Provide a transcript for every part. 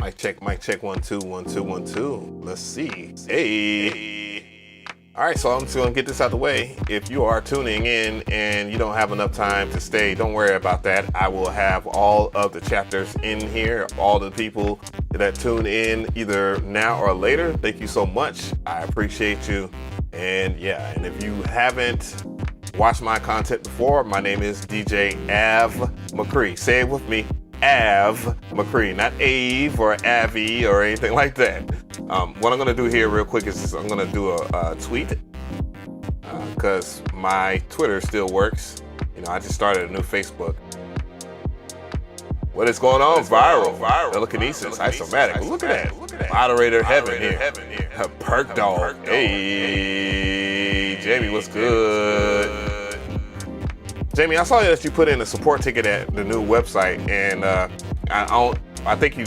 Mic check, 1 2 1 2 1 2. Let's see. Hey. All right, so I'm just gonna get this out the way. If you are tuning in and you don't have enough time to stay, don't worry about that. I will have all of the chapters in here. All the people that tune in either now or later, thank you so much. I appreciate you. And yeah, and if you haven't watched my content before, my name is DJ Mcree. Say it with me. Mcree, not Ave or Avi or anything like that. What I'm gonna do here real quick is I'm gonna do a tweet because my Twitter still works. You know, I just started a new Facebook. What is going on? Viral. Telekinesis. Isomatic. Look at that. Moderator heaven here. Perk dog. Hey, Jamie, what's good? Jamie, I saw that you put in a support ticket at the new website, and I think you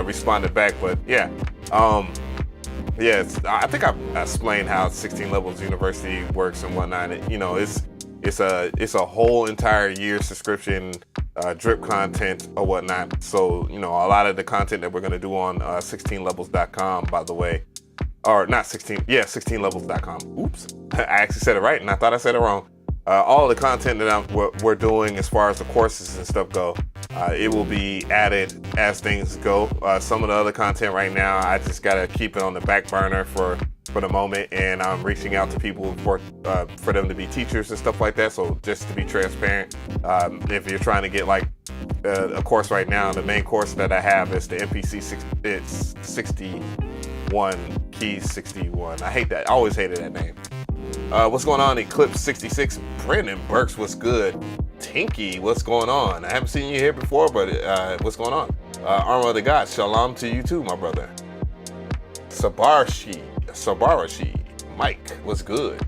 responded back, but yeah. I think I explained how 16 Levels University works and whatnot. It's a whole entire year subscription, drip content or whatnot. So, a lot of the content that we're going to do on 16levels.com, by the way, or not 16levels.com. Oops, I actually said it right, and I thought I said it wrong. All the content that we're doing as far as the courses and stuff go, it will be added as things go. Some of the other content right now, I just gotta keep it on the back burner for the moment, and I'm reaching out to people for them to be teachers and stuff like that. So just to be transparent, if you're trying to get like a course right now, the main course that I have is the MPC 61, Keys 61. I hate that. I always hated that name. What's going on? Eclipse 66. Brandon Burks, what's good? Tinky, what's going on? I haven't seen you here before, but what's going on? Armor of the Gods, shalom to you too, my brother. Sabarashi, Mike, what's good?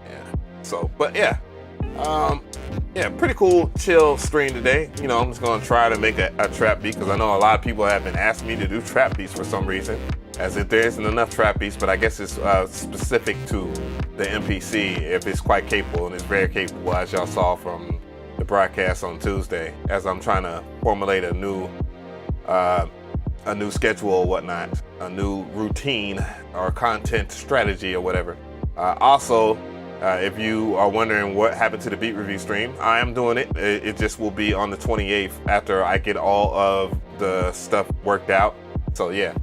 Yeah. So, but yeah, pretty cool, chill stream today. I'm just gonna try to make a trap beat because I know a lot of people have been asking me to do trap beats for some reason. As if there isn't enough trap beats, but I guess it's specific to the MPC if it's quite capable, and it's very capable, as y'all saw from the broadcast on Tuesday, as I'm trying to formulate a new schedule or whatnot, a new routine or content strategy or whatever. Also, if you are wondering what happened to the beat review stream, I am doing it. It just will be on the 28th after I get all of the stuff worked out. So yeah.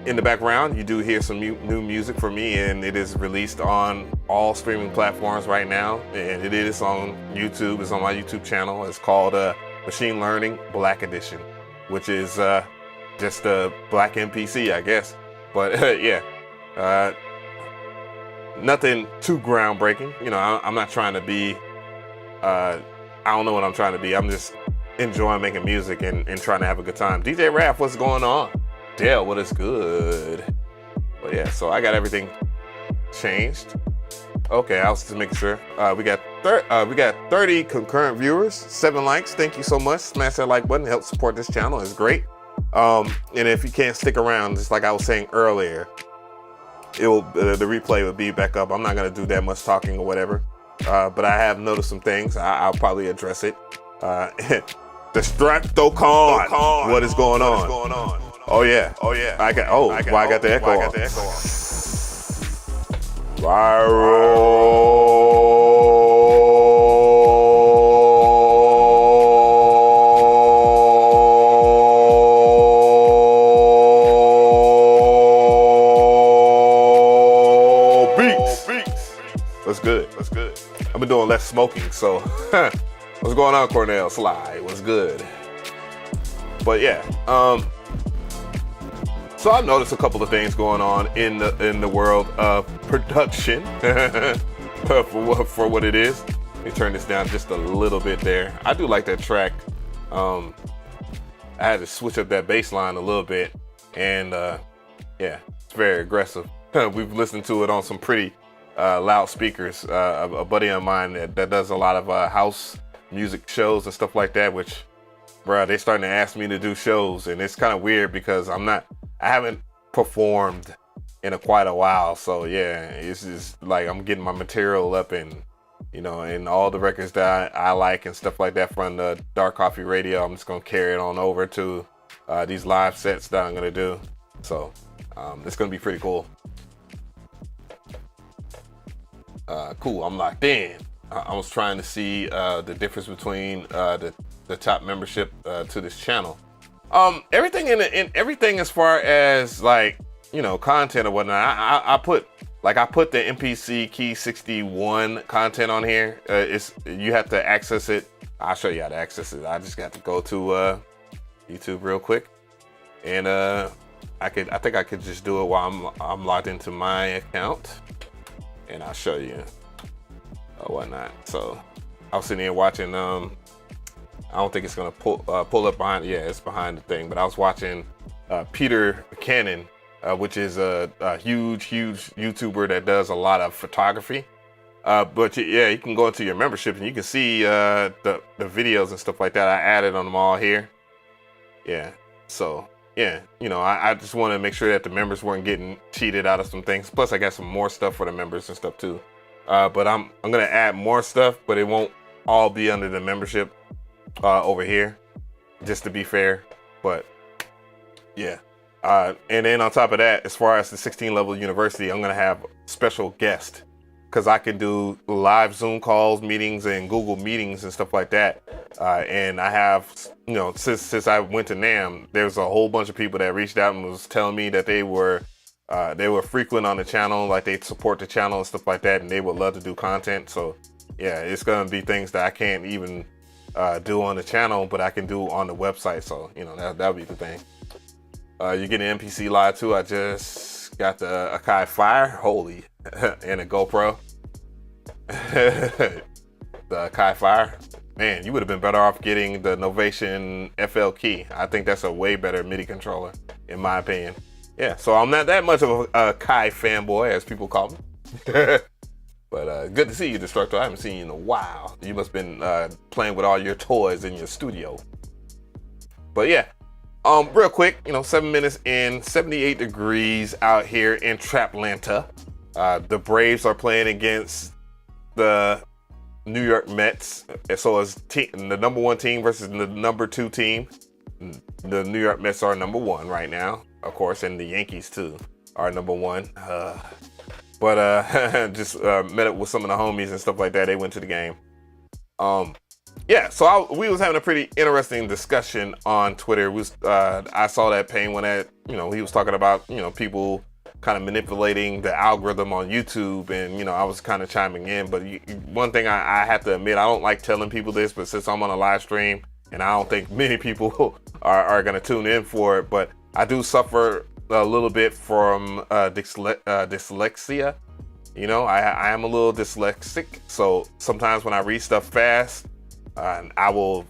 In the background, you do hear some new music from me, and it is released on all streaming platforms right now, and it is on YouTube. It's on my YouTube channel. It's called Machine Learning Black Edition, which is just a black MPC, I guess. But nothing too groundbreaking. I'm not trying to be, I don't know what I'm trying to be. I'm just enjoying making music and trying to have a good time. DJ Raph, what's going on? Dale, what is good? Well, yeah, so I got everything changed. Okay, I was just making sure. We got 30 concurrent viewers, 7 likes. Thank you so much. Smash that like button. Help support this channel. It's great. And if you can't stick around, just like I was saying earlier, the replay will be back up. I'm not gonna do that much talking or whatever. But I have noticed some things. I'll probably address it. The Straptocon. What is going on? Oh yeah. I got the echo. Viral. Beats. That's good. I've been doing less smoking, so what's going on, Cornell Sly? What's good? But yeah, so I've noticed a couple of things going on in the world of production for what it is. Let me turn this down just a little bit there. I do like that track. I had to switch up that bass line a little bit, and yeah, it's very aggressive. We've listened to it on some pretty loud speakers. A buddy of mine that does a lot of house music shows and stuff like that, which, bruh, they starting to ask me to do shows, and it's kind of weird because I haven't performed in quite a while. So yeah, it's just like I'm getting my material up and you know, and all the records that I like and stuff like that from the Dark Coffee Radio, I'm just gonna carry it on over to these live sets that I'm gonna do. So it's gonna be pretty cool. Cool, I'm locked in. I was trying to see the difference between the top membership to this channel. Everything in everything as far as like, you know, content or whatnot. I put the MPC Key 61 content on here. You have to access it. I'll show you how to access it. I just got to go to YouTube real quick, and I think I could just do it while I'm logged into my account, and I'll show you whatnot. So I was sitting here watching. I don't think it's gonna pull up behind. Yeah, it's behind the thing. But I was watching Peter Cannon, which is a huge YouTuber that does a lot of photography. But yeah, you can go into your membership and you can see the videos and stuff like that. I added them all here. Yeah. So yeah, you know, I just want to make sure that the members weren't getting cheated out of some things. Plus, I got some more stuff for the members and stuff too. But I'm gonna add more stuff, but it won't all be under the membership over here, just to be fair. But yeah, and then on top of that, as far as the 16 level university, I'm gonna have special guests, because I can do live Zoom calls, meetings, and Google meetings and stuff like that. And I have, you know, since I went to NAM, there's a whole bunch of people that reached out and was telling me that they were frequent on the channel, like they support the channel and stuff like that, and they would love to do content. So yeah, it's gonna be things that I can't even do on the channel, but I can do on the website. So, you know, that'll be the thing. You're getting MPC live too. I just got the Akai Fire, holy, and a GoPro. The Akai Fire, man, you would have been better off getting the Novation FL Key. I think that's a way better MIDI controller, in my opinion. Yeah, so I'm not that much of a Akai fanboy, as people call me. But good to see you, Destructor. I haven't seen you in a while. You must have been playing with all your toys in your studio. But yeah, real quick, you know, 7 minutes in, 78 degrees out here in Traplanta. The Braves are playing against the New York Mets. So it's the number 1 team versus the number 2 team. The New York Mets are number 1 right now, of course, and the Yankees too are number 1. But just met up with some of the homies and stuff like that. They went to the game. Yeah, so we was having a pretty interesting discussion on Twitter. I saw that Payne when you know, he was talking about, you know, people kind of manipulating the algorithm on YouTube, and you know, I was kind of chiming in. But one thing I have to admit, I don't like telling people this, but since I'm on a live stream, and I don't think many people are gonna tune in for it, but I do suffer a little bit from dyslexia. You know, I am a little dyslexic, so sometimes when I read stuff fast, I will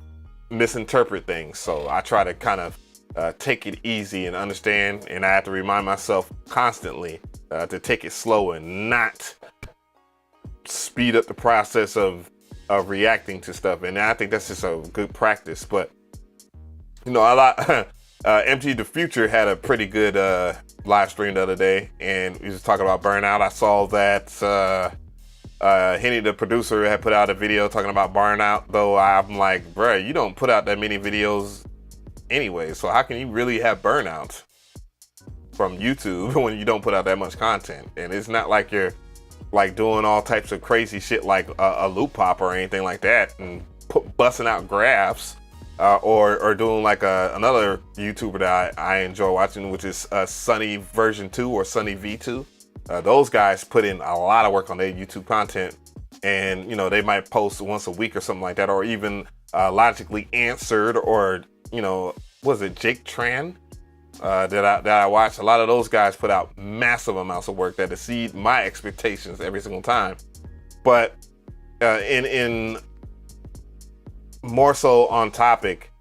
misinterpret things. So I try to kind of take it easy and understand, and I have to remind myself constantly to take it slow and not speed up the process of reacting to stuff. And I think that's just a good practice. But you know, MT the Future had a pretty good live stream the other day, and he was talking about burnout. I saw that Henny, the producer, had put out a video talking about burnout, though I'm like, bruh, you don't put out that many videos anyway, so how can you really have burnout from YouTube when you don't put out that much content? And it's not like you're like doing all types of crazy shit like a loop pop or anything like that, and busting out graphs. Or doing like another YouTuber that I enjoy watching, which is Sunny version 2 or Sunny V2. Those guys put in a lot of work on their YouTube content, and you know, they might post once a week or something like that, or even Logically Answered, or you know, was it Jake Tran that I watched? A lot of those guys put out massive amounts of work that exceed my expectations every single time. But in more so on topic,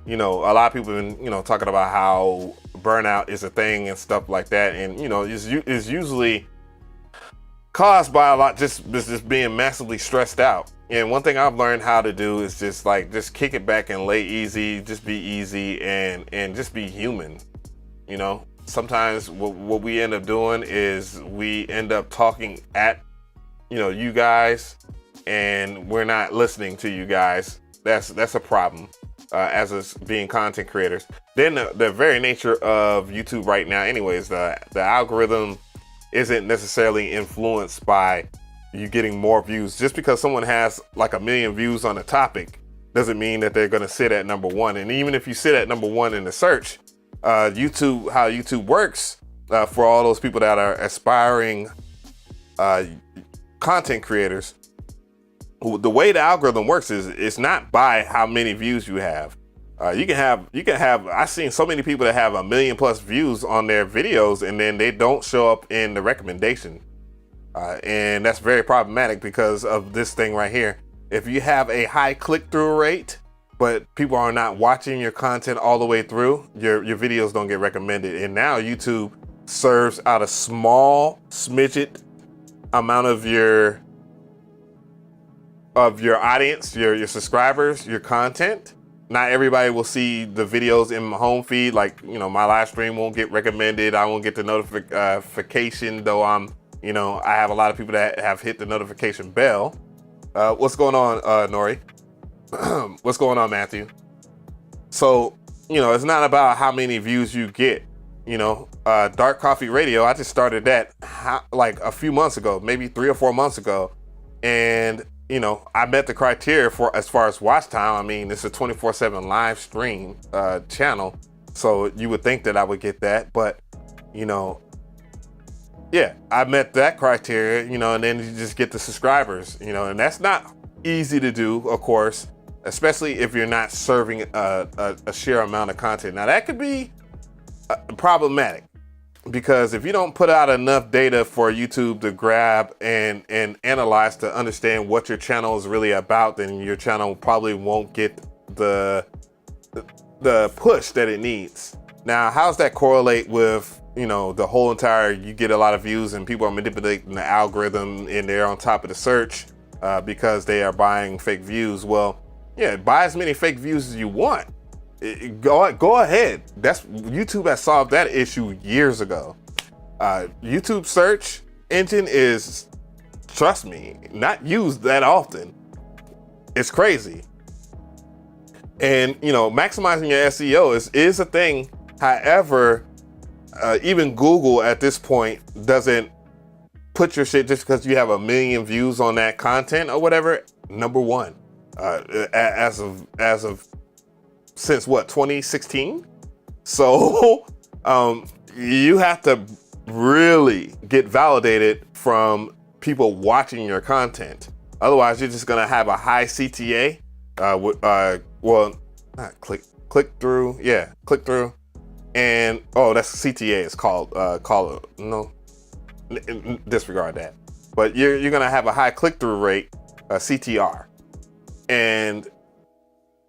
you know, a lot of people have been, you know, talking about how burnout is a thing and stuff like that, and you know, is usually caused by a lot just being massively stressed out. And one thing I've learned how to do is just kick it back and lay easy, just be easy, and just be human. You know, sometimes what we end up doing is we end up talking at, you know, you guys, and we're not listening to you guys, that's a problem as us being content creators. Then the very nature of YouTube right now, anyways, the algorithm isn't necessarily influenced by you getting more views. Just because someone has like 1 million views on a topic doesn't mean that they're going to sit at number one. And even if you sit at number one in the search, how YouTube works for all those people that are aspiring content creators, the way the algorithm works is it's not by how many views you have. You can have, I've seen so many people that have 1 million plus views on their videos and then they don't show up in the recommendation. And that's very problematic because of this thing right here. If you have a high click-through rate, but people are not watching your content all the way through, your videos don't get recommended. And now YouTube serves out a small smidget amount of your audience, your subscribers, your content. Not everybody will see the videos in my home feed. Like, you know, my live stream won't get recommended. I won't get the notification, though I have a lot of people that have hit the notification bell. What's going on, Nori? What's going on, Matthew? So, it's not about how many views you get. Dark Coffee Radio, I just started that like a few months ago, maybe 3 or 4 months ago. And, I met the criteria for as far as watch time. I mean, it's a 24/7 live stream channel. So you would think that I would get that. But, yeah, I met that criteria, and then you just get the subscribers, and that's not easy to do, of course, especially if you're not serving a sheer amount of content. Now, that could be problematic because if you don't put out enough data for YouTube to grab and analyze to understand what your channel is really about, then your channel probably won't get the push that it needs. Now, how does that correlate with the whole entire, you get a lot of views and people are manipulating the algorithm and they're on top of the search because they are buying fake views? Well, yeah, buy as many fake views as you want. Go ahead. YouTube has solved that issue years ago. YouTube search engine is, trust me, not used that often. It's crazy. And maximizing your SEO is a thing. However, even Google at this point doesn't put your shit just because you have 1 million views on that content or whatever number one as of since what, 2016. So you have to really get validated from people watching your content. Otherwise, you're just gonna have a high CTA. Not click through. Yeah, click through. And that's CTA. It's called. Disregard that. But you're gonna have a high click-through rate, CTR, and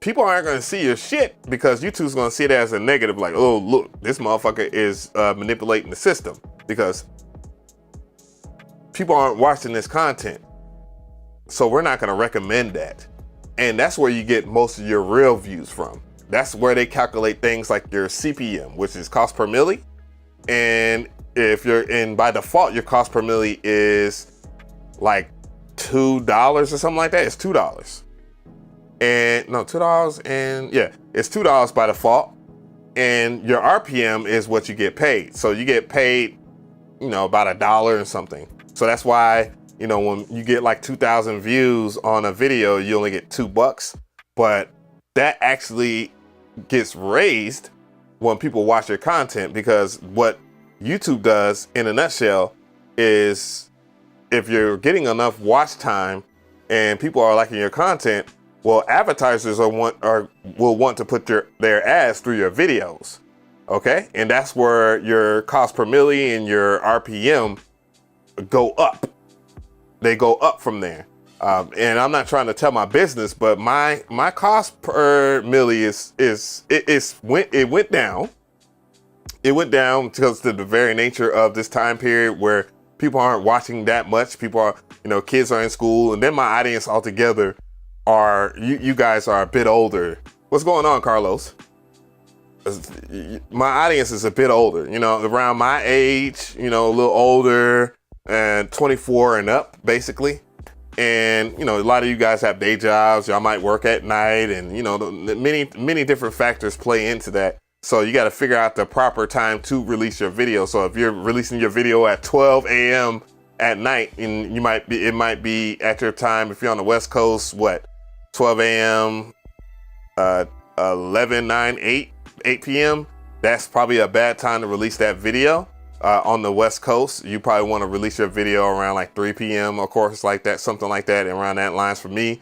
people aren't gonna see your shit because YouTube's gonna see it as a negative. Like, oh look, this motherfucker is manipulating the system because people aren't watching this content. So we're not gonna recommend that, and that's where you get most of your real views from. That's where they calculate things like your CPM, which is cost per milli. And if you're in, by default, your cost per milli is like $2 or something like that. It's $2. And no, $2 and yeah, it's $2 by default. And your RPM is what you get paid. So you get paid, about $1 and something. So that's why, when you get like 2,000 views on a video, you only get $2. But that actually gets raised when people watch your content, because what YouTube does in a nutshell is if you're getting enough watch time and people are liking your content, well, advertisers will want to put their ads through your videos. Okay. And that's where your cost per milli and your RPM go up. They go up from there. And I'm not trying to tell my business, but my cost per milli it went down. It went down because of the very nature of this time period where people aren't watching that much. People are, kids are in school, and then my audience altogether are, you guys are a bit older. What's going on, Carlos? My audience is a bit older, around my age, a little older, and 24 and up, basically. And, you know, a lot of you guys have day jobs. Y'all might work at night, and, you know, many different factors play into that. So you got to figure out the proper time to release your video. So if you're releasing your video at 12 a.m. at night, and it might be at your time, if you're on the West Coast, 12 a.m., 11, 9, 8 p.m., that's probably a bad time to release that video. On the West Coast, you probably want to release your video around like 3 p.m. Of course, like that, something like that, and around that lines for me.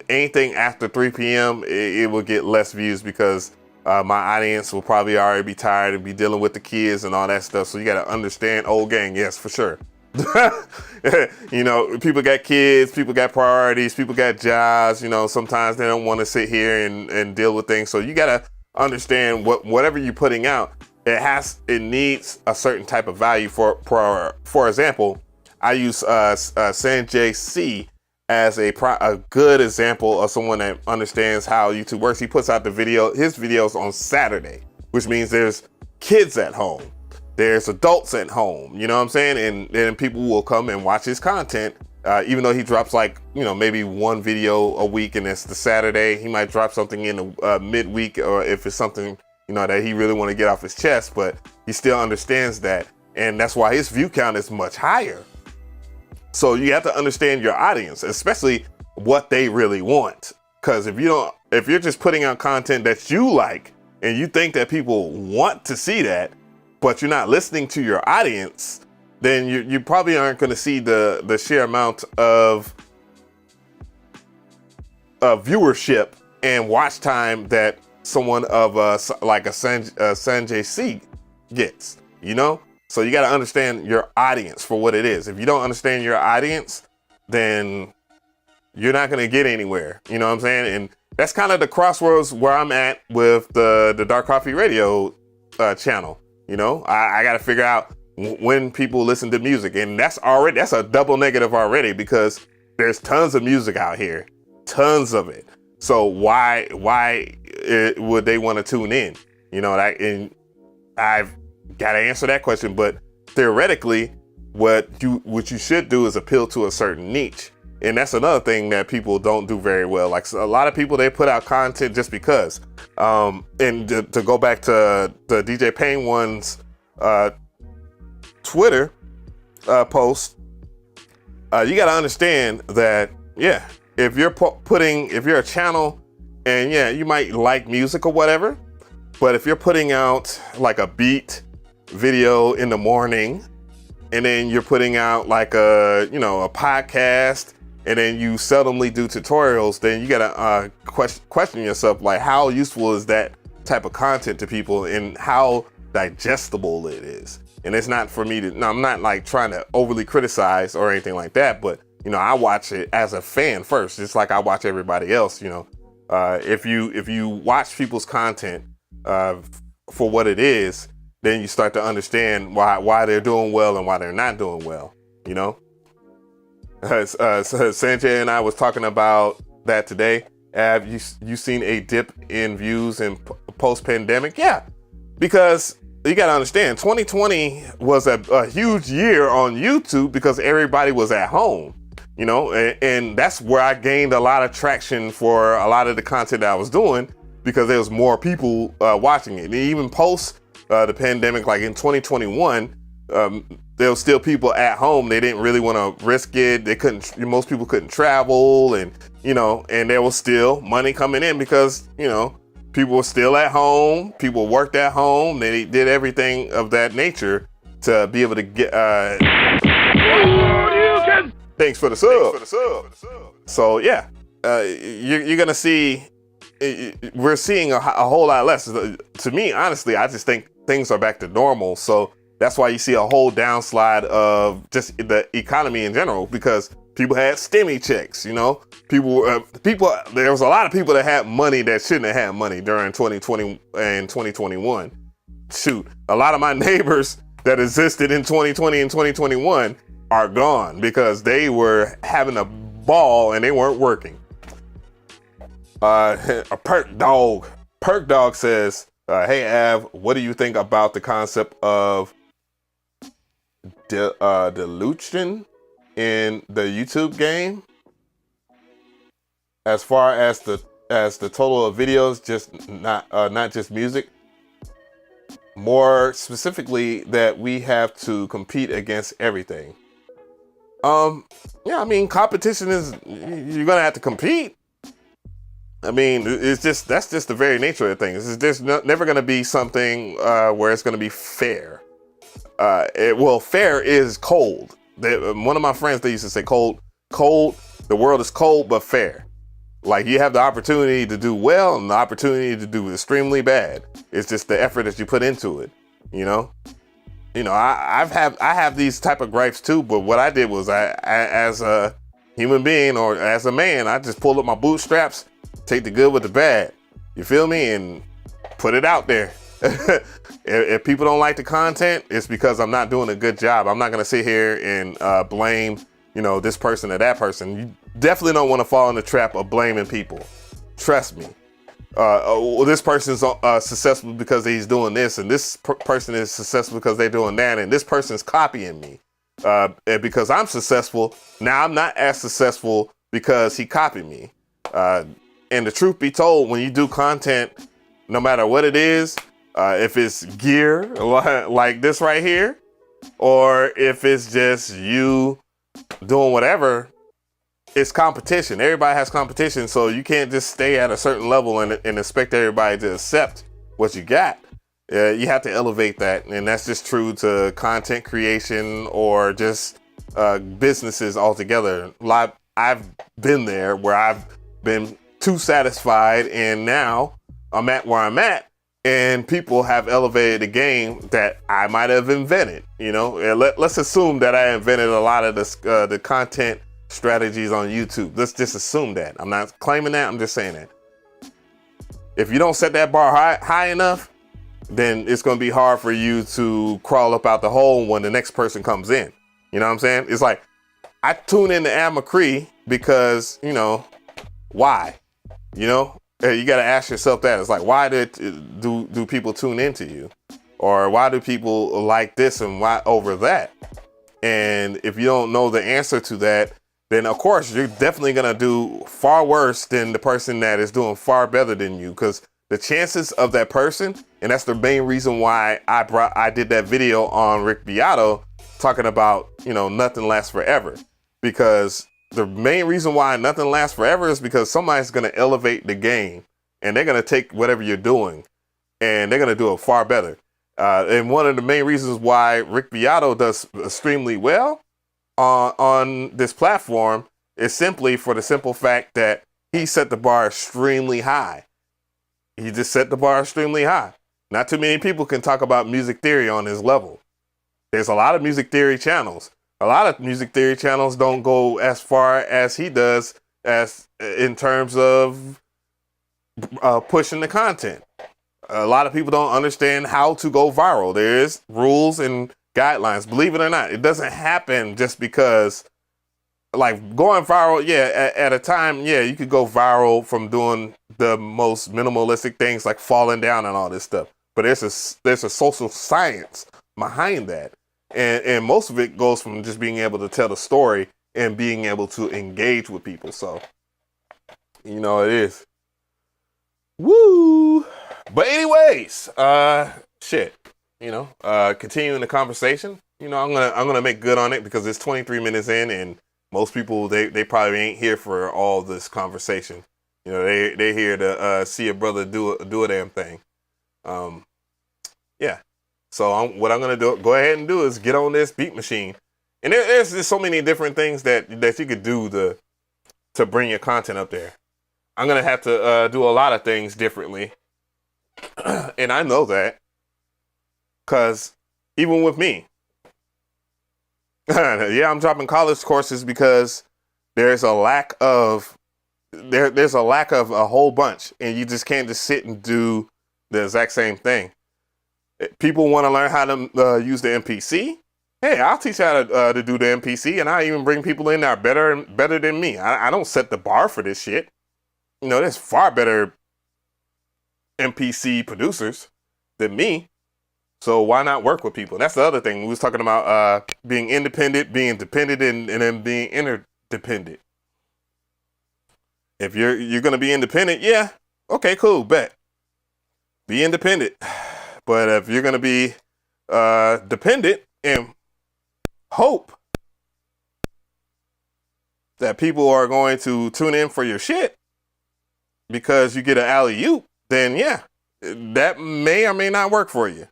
Anything after 3 p.m., it will get less views because my audience will probably already be tired and be dealing with the kids and all that stuff. So you got to understand, old gang, yes, for sure. You know, people got kids, people got priorities, people got jobs. You know, sometimes they don't want to sit here and deal with things. So you got to understand whatever you're putting out, it needs a certain type of value. For example, I use Sanjay C as a good example of someone that understands how YouTube works. He puts out his videos on Saturday, which means there's kids at home, there's adults at home, you know what I'm saying? And then people will come and watch his content, even though he drops like, you know, maybe one video a week, and it's the Saturday. He might drop something in the midweek, or if it's something, you know, that he really want to get off his chest, but he still understands that. And that's why his view count is much higher. So you have to understand your audience, especially what they really want. Because if you're just putting out content that you like and you think that people want to see that, but you're not listening to your audience, then you probably aren't going to see the sheer amount of viewership and watch time that someone of like a Sanjay C gets, you know? So you got to understand your audience for what it is. If you don't understand your audience, then you're not going to get anywhere. You know what I'm saying? And that's kind of the crossroads where I'm at with the Dark Coffee Radio channel. You know, I got to figure out when people listen to music, and that's a double negative already, because there's tons of music out here, tons of it. So why would they want to tune in? You know, and I've got to answer that question. But theoretically, what you should do is appeal to a certain niche. And that's another thing that people don't do very well. Like a lot of people, they put out content just because. And to go back to the DJ Payne one's Twitter post, you got to understand that, yeah, if you're a channel, and yeah, you might like music or whatever, but if you're putting out like a beat video in the morning, and then you're putting out like a podcast, and then you seldomly do tutorials, then you gotta question yourself, like, how useful is that type of content to people, and how digestible it is. And it's not for me I'm not like trying to overly criticize or anything like that, but you know, I watch it as a fan first, just like I watch everybody else. You know, if you watch people's content for what it is, then you start to understand why they're doing well and why they're not doing well. You know, Sanjay and I was talking about that today. Have you seen a dip in views in post-pandemic? Yeah, because you got to understand, 2020 was a huge year on YouTube because everybody was at home, you know, and that's where I gained a lot of traction for a lot of the content that I was doing, because there was more people watching it. And even post the pandemic, like in 2021, there was still people at home. They didn't really want to risk it. Most people couldn't travel, and, you know, and there was still money coming in because, you know, people were still at home. People worked at home. They did everything of that nature to be able to get. Thanks for the sub. So yeah, you're gonna see. We're seeing a whole lot less. To me, honestly, I just think things are back to normal. So that's why you see a whole downslide of just the economy in general, because people had stimmy checks, you know. There was a lot of people that had money that shouldn't have had money during 2020 and 2021. Shoot, a lot of my neighbors that existed in 2020 and 2021 are gone because they were having a ball and they weren't working. A Perk Dog says, hey Av, what do you think about the concept of dilution in the YouTube game, as far as the total of videos, just not just music. More specifically, that we have to compete against everything. Yeah, I mean, competition is, you're gonna have to compete. I mean, it's just, that's just the very nature of things. It's just never gonna be something where it's gonna be fair. Well, fair is cold. One of my friends, they used to say cold. The world is cold but fair. Like, you have the opportunity to do well and the opportunity to do extremely bad. It's just the effort that you put into it, you know? I have these type of gripes too, but what I did was I as a human being or as a man, I just pulled up my bootstraps, take the good with the bad, you feel me, and put it out there. If people don't like the content, it's because I'm not doing a good job. I'm not gonna sit here and blame, this person or that person. You definitely don't want to fall in the trap of blaming people. Trust me. Well, this person's successful because he's doing this, and this person is successful because they're doing that, and this person's copying me. And because I'm successful, now I'm not as successful because he copied me. And the truth be told, when you do content, no matter what it is, if it's gear like this right here, or if it's just you doing whatever, it's competition. Everybody has competition, so you can't just stay at a certain level and expect everybody to accept what you got. You have to elevate that, and that's just true to content creation or just businesses altogether. I've been there where I've been too satisfied, and now I'm at where I'm at, and people have elevated the game that I might have invented. Let's assume that I invented a lot of the content strategies on YouTube. Let's just assume that. I'm not claiming that, I'm just saying that. If you don't set that bar high enough, then it's going to be hard for you to crawl up out the hole when the next person comes in. You know what I'm saying? It's like, I tune into Mcree because, why? You got to ask yourself that. It's like, why do people tune into you? Or why do people like this and why over that? And if you don't know the answer to that, then of course you're definitely gonna do far worse than the person that is doing far better than you, because the chances of that person, and that's the main reason why I did that video on Rick Beato talking about, nothing lasts forever, because the main reason why nothing lasts forever is because somebody's gonna elevate the game, and they're gonna take whatever you're doing and they're gonna do it far better. And one of the main reasons why Rick Beato does extremely well on this platform is simply for the simple fact that he set the bar extremely high. He just set the bar extremely high. Not too many people can talk about music theory on his level. There's a lot of music theory channels. A lot of music theory channels don't go as far as he does as in terms of pushing the content. A lot of people don't understand how to go viral. There's rules and guidelines. Believe it or not, it doesn't happen just because, like, going viral, at a time, you could go viral from doing the most minimalistic things like falling down and all this stuff. But there's a social science behind that. And most of it goes from just being able to tell the story and being able to engage with people. So, it is. Woo! But anyways, continuing the conversation, I'm gonna make good on it because it's 23 minutes in, and most people they probably ain't here for all this conversation. They here to see a brother do a damn thing. So what I'm gonna go ahead and do is get on this beat machine, and there's just so many different things that you could do to bring your content up there. I'm gonna have to do a lot of things differently. And I know that, because even with me, I'm dropping college courses because there's a lack of a whole bunch, and you just can't just sit and do the exact same thing. People want to learn how to use the MPC. Hey, I'll teach how to do the MPC, and I even bring people in that are better than me. I don't set the bar for this shit. There's far better MPC producers than me. So why not work with people? That's the other thing. We was talking about being independent, being dependent, and then being interdependent. If you're gonna be independent, yeah, okay, cool, bet. Be independent. But if you're gonna be dependent and hope that people are going to tune in for your shit because you get an alley-oop, then yeah, that may or may not work for you.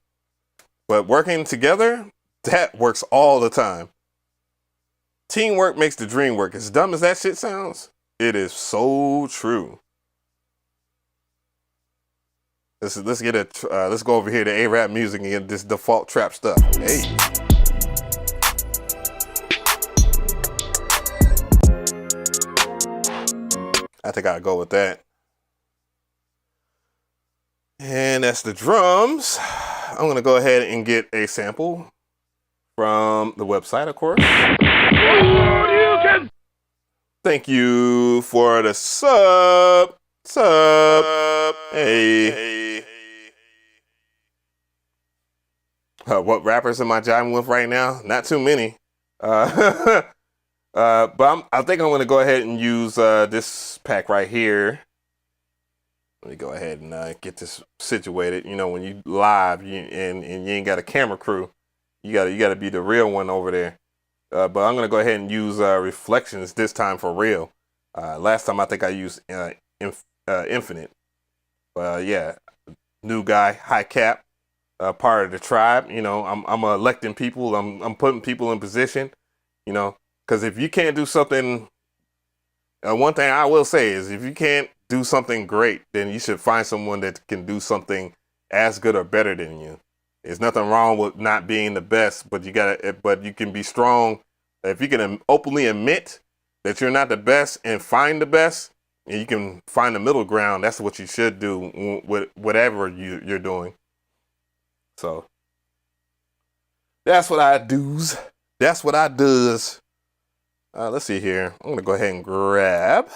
But working together, that works all the time. Teamwork makes the dream work. As dumb as that shit sounds, it is so true. Let's go over here to A-Rap music and get this default trap stuff. Hey. I think I'll go with that. And that's the drums. I'm gonna go ahead and get a sample from the website, of course. Thank you for the sub. Hey. What rappers am I jiving with right now? Not too many. But I think I'm gonna go ahead and use this pack right here. Let me go ahead and get this situated. You know, when you live and you ain't got a camera crew, you gotta be the real one over there. But I'm gonna go ahead and use reflections this time for real. Last time I think I used infinite. Yeah, new guy, high cap, part of the tribe. You know, I'm electing people. I'm putting people in position. You know, because if you can't do something, one thing I will say is if you can't do something great, then you should find someone that can do something as good or better than you. There's nothing wrong with not being the best, but you can be strong. If you can openly admit that you're not the best and find the best, and you can find the middle ground, that's what you should do with whatever you're doing. So that's what I does. That's what I does. Let's see here. I'm gonna go ahead and grab.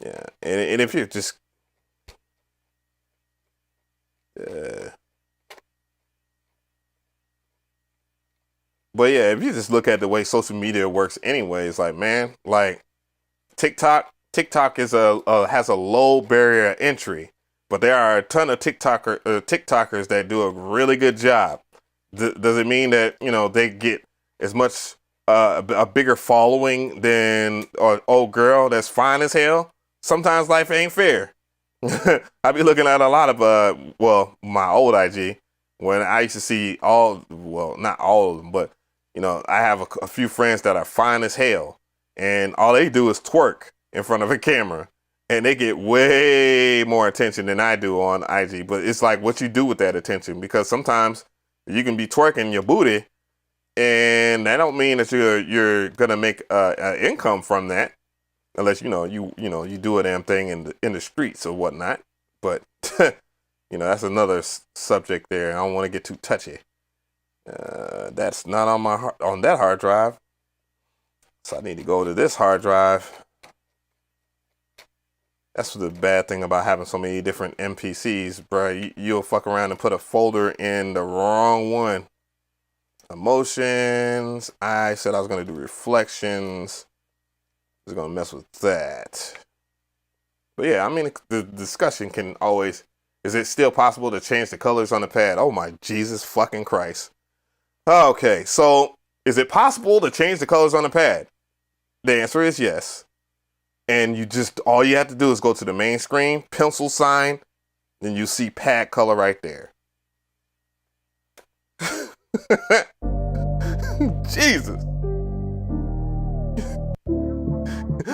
Yeah, and if you just but yeah, if you just look at the way social media works anyway, it's like, man, like TikTok is has a low barrier of entry, but there are a ton of TikTokers that do a really good job. Does it mean that, you know, they get as much a bigger following than an old girl that's fine as hell? Sometimes life ain't fair. I be looking at a lot of my old IG when I used to see not all of them, but you know, I have a few friends that are fine as hell, and all they do is twerk in front of a camera, and they get way more attention than I do on IG. But it's like what you do with that attention, because sometimes you can be twerking your booty, and that don't mean that you're gonna make an income from that. Unless you do a damn thing in the streets or whatnot, but you know, that's another subject there. I don't want to get too touchy. That's not on that hard drive, so I need to go to this hard drive. That's the bad thing about having so many different MPCs, bro. You'll fuck around and put a folder in the wrong one. Emotions. I said I was gonna do reflections. Is gonna mess with that. But yeah, I mean, the discussion can always, is it still possible to change the colors on the pad? Oh my Jesus fucking Christ. Okay, so is it possible to change the colors on the pad? The answer is yes. And all you have to do is go to the main screen, pencil sign, then you see pad color right there. Jesus.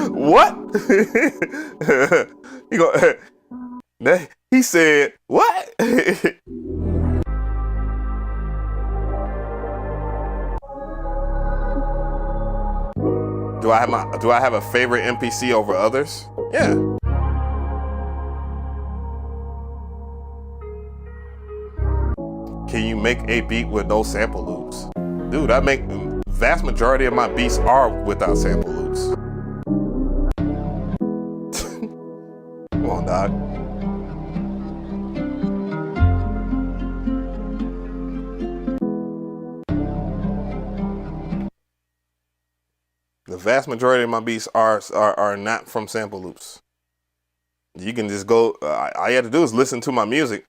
What? He said, what? Do I have a favorite MPC over others? Yeah. Can you make a beat with no sample loops? Dude, vast majority of my beats are without sample loops. Come on, dog. vast majority of my beats are not from sample loops. You can just go. All you have to do is listen to my music,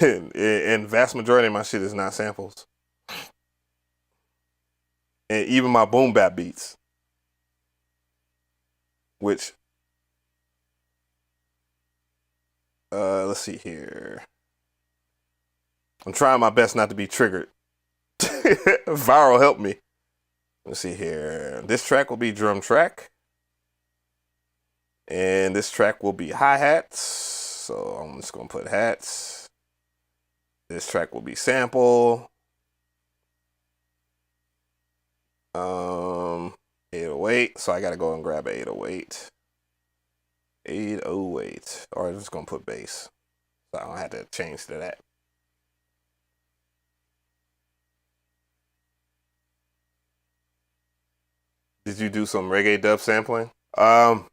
and vast majority of my shit is not samples. And even my boom bap beats, which let's see here. I'm trying my best not to be triggered. Viral help me. Let's see here. This track will be drum track. And this track will be hi-hats. So I'm just going to put hats. This track will be sample. 808. So I got to go and grab 808. 808. Or I'm just going to put bass. So I don't have to change to that. Did you do some reggae dub sampling? I'm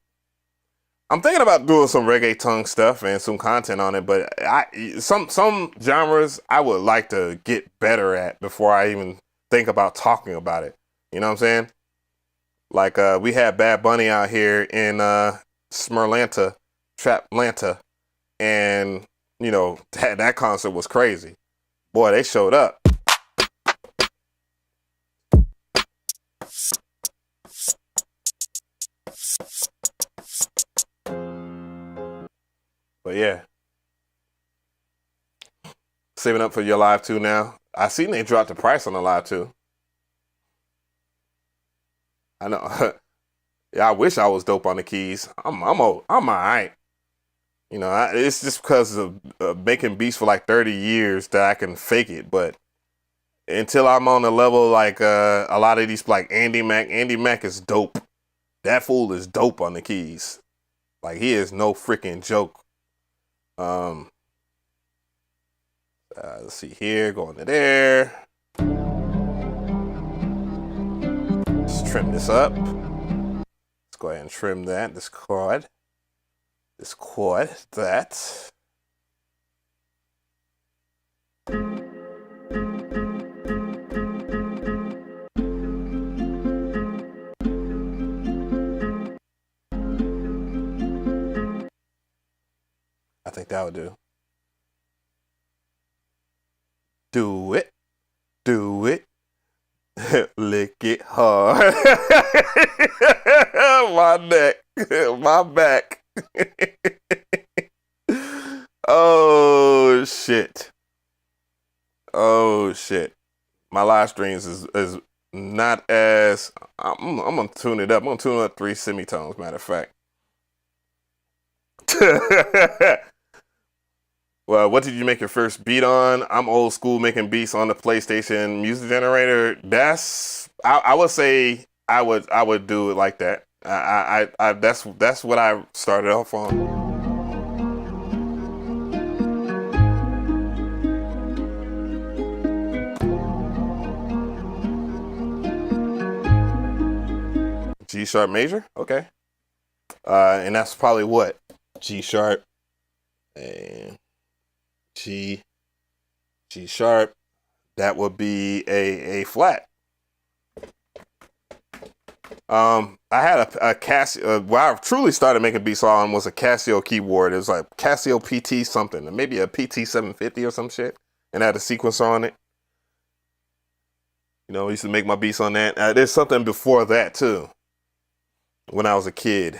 thinking about doing some reggaeton stuff and some content on it, but some genres I would like to get better at before I even think about talking about it. You know what I'm saying? Like we had Bad Bunny out here in Smerlanta, Traplanta, and you know that concert was crazy. Boy, they showed up. But yeah, saving up for your live 2 now. I seen they dropped the price on the live 2. I know. Yeah, I wish I was dope on the keys. I'm alright. You know, it's just because of making beats for like 30 years that I can fake it. But until I'm on the level like a lot of these, like Andy Mac is dope. That fool is dope on the keys. Like he is no freaking joke. Let's see here, going to there. Let's trim this up. Let's go ahead and trim that. This quad, that. I think that would do. Do it. Do it. Lick it hard. My neck. My back. Oh, shit. Oh, shit. My live streams is not as... I'm going to tune it up. I'm going to tune up 3 semitones, matter of fact. Well, what did you make your first beat on? I'm old school, making beats on the PlayStation music generator. I would say I would do it like that. That's what I started off on. G sharp major, okay. And that's probably what? G sharp and G sharp. That would be a flat. I had a Casio. Where I truly started making beats on was a Casio keyboard. It was like Casio PT something, maybe a PT 750 or some shit, and it had a sequencer on it. You know, I used to make my beats on that. There's something before that too. When I was a kid.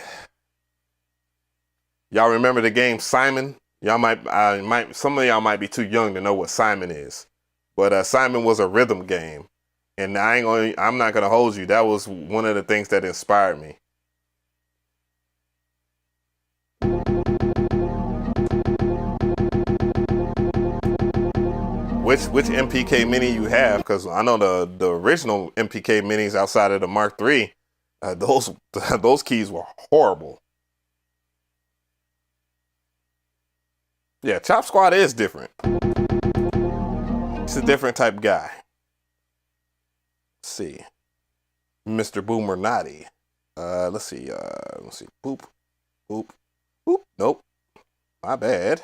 Y'all remember the game Simon? Y'all some of y'all might be too young to know what Simon is. But Simon was a rhythm game. And I'm not gonna hold you. That was one of the things that inspired me. Which MPK Mini you have? Because I know the original MPK Minis outside of the Mark III, those keys were horrible. Yeah, Chop Squad is different. It's a different type guy. Let's see. Mr. Boomer Naughty. Let's see. Boop. Boop. Boop. Nope. My bad.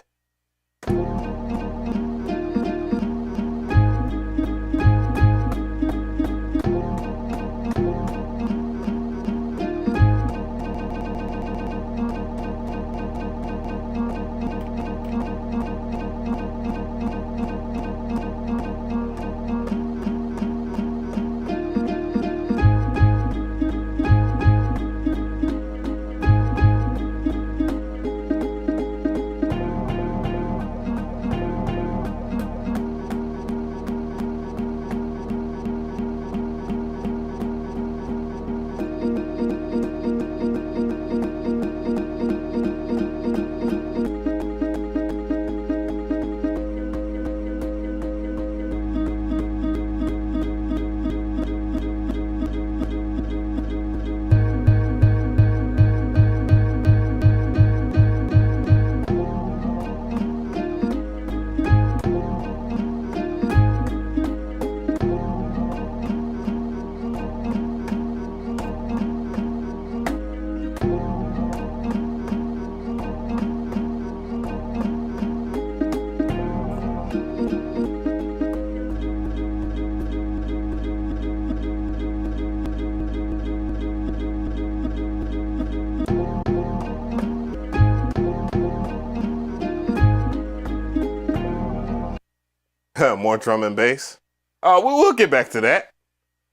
More drum and bass. We'll get back to that.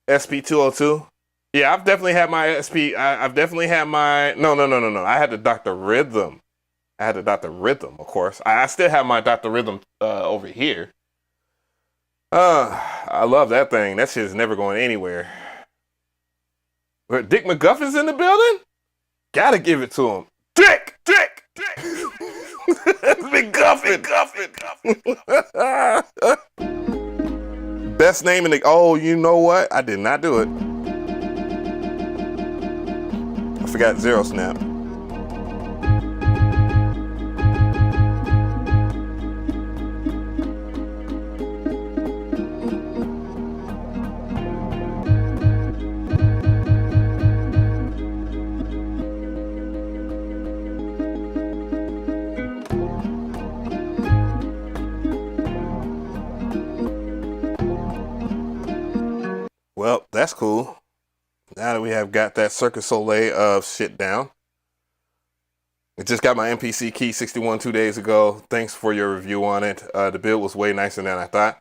SP202. Yeah, I've definitely had my I've definitely had my. No. I had the Dr. Rhythm. I had the Dr. Rhythm, of course. I still have my Dr. Rhythm over here. I love that thing. That shit is never going anywhere. But Dick McGuffin's in the building? Gotta give it to him. Dick! McGuffin! Best name in the. Oh, you know what? I did not do it. I forgot Zero Snap. Well, that's cool. Now that we have got that Cirque du Soleil of shit down. I just got my MPC key 61 2 days ago. Thanks for your review on it. The build was way nicer than I thought.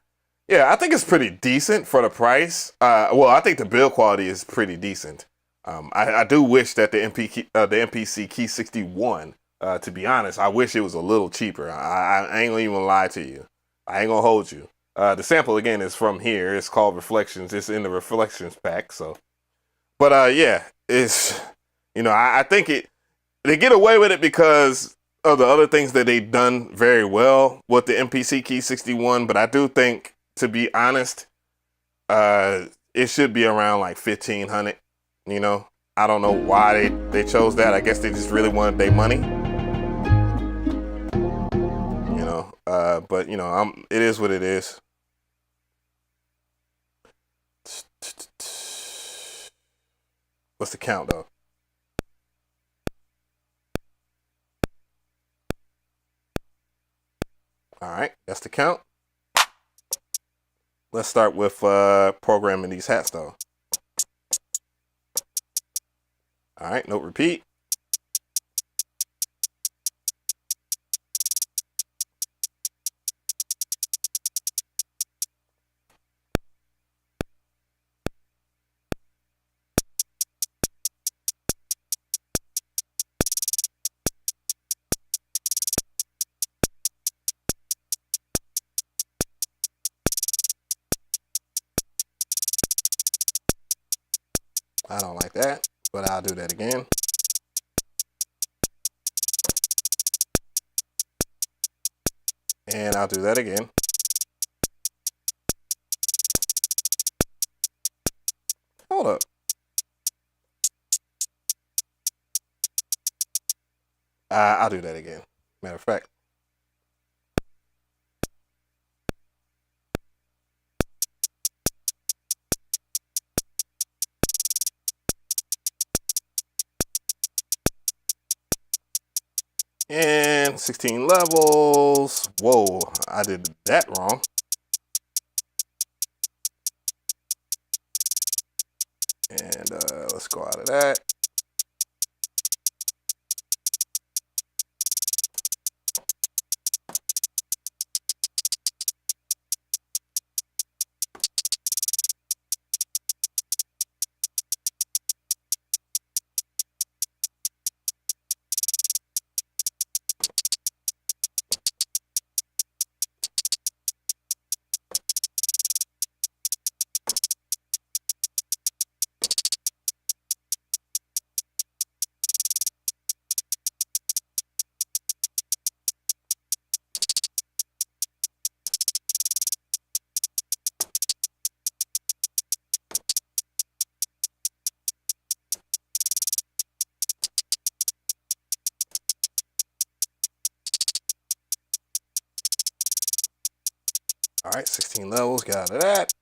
Yeah, I think it's pretty decent for the price. Well, I think the build quality is pretty decent. I do wish that the MPC key 61, to be honest, I wish it was a little cheaper. I ain't gonna even lie to you. I ain't gonna hold you. The sample again is from here. It's called Reflections. It's in the Reflections pack. So, but yeah, it's I think they get away with it because of the other things that they've done very well with the MPC Key 61. But I do think, to be honest, it should be around like 1,500. I don't know why they chose that. I guess they just really wanted their money. But it is what it is. What's the count though? All right, that's the count. Let's start with programming these hats though. All right, note repeat. I don't like that, but I'll do that again. And I'll do that again. Hold up. I'll do that again. Matter of fact. And 16 levels. Whoa, I did that wrong. And let's go out of that. All right, 16 levels, got out of that.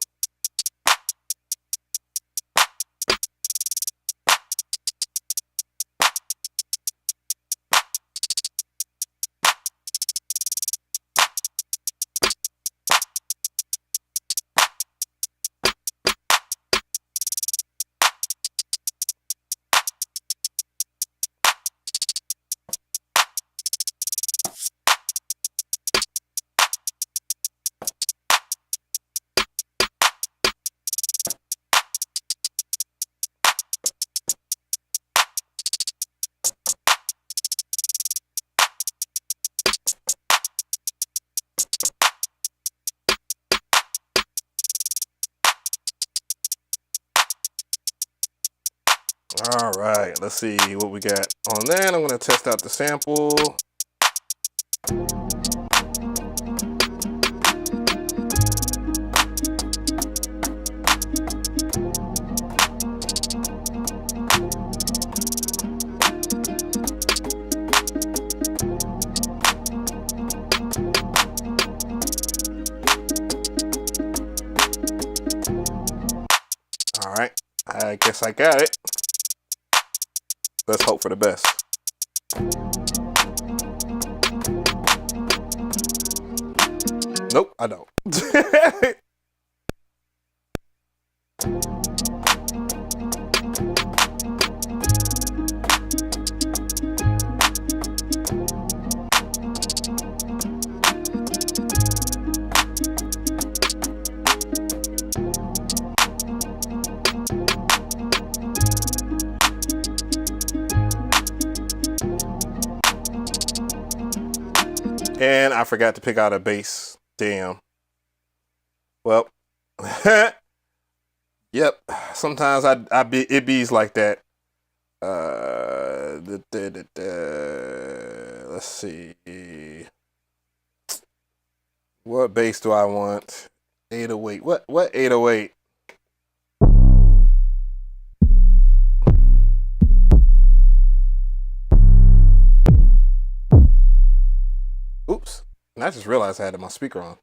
All right, let's see what we got on that. I'm gonna test out the sample. All right, I guess I got it. Let's hope for the best. Nope, I don't. And I forgot to pick out a bass. Damn. Well, yep. Sometimes it bees like that. Let's see. What bass do I want? 808. What 808? Oops. And I just realized I had my speaker on.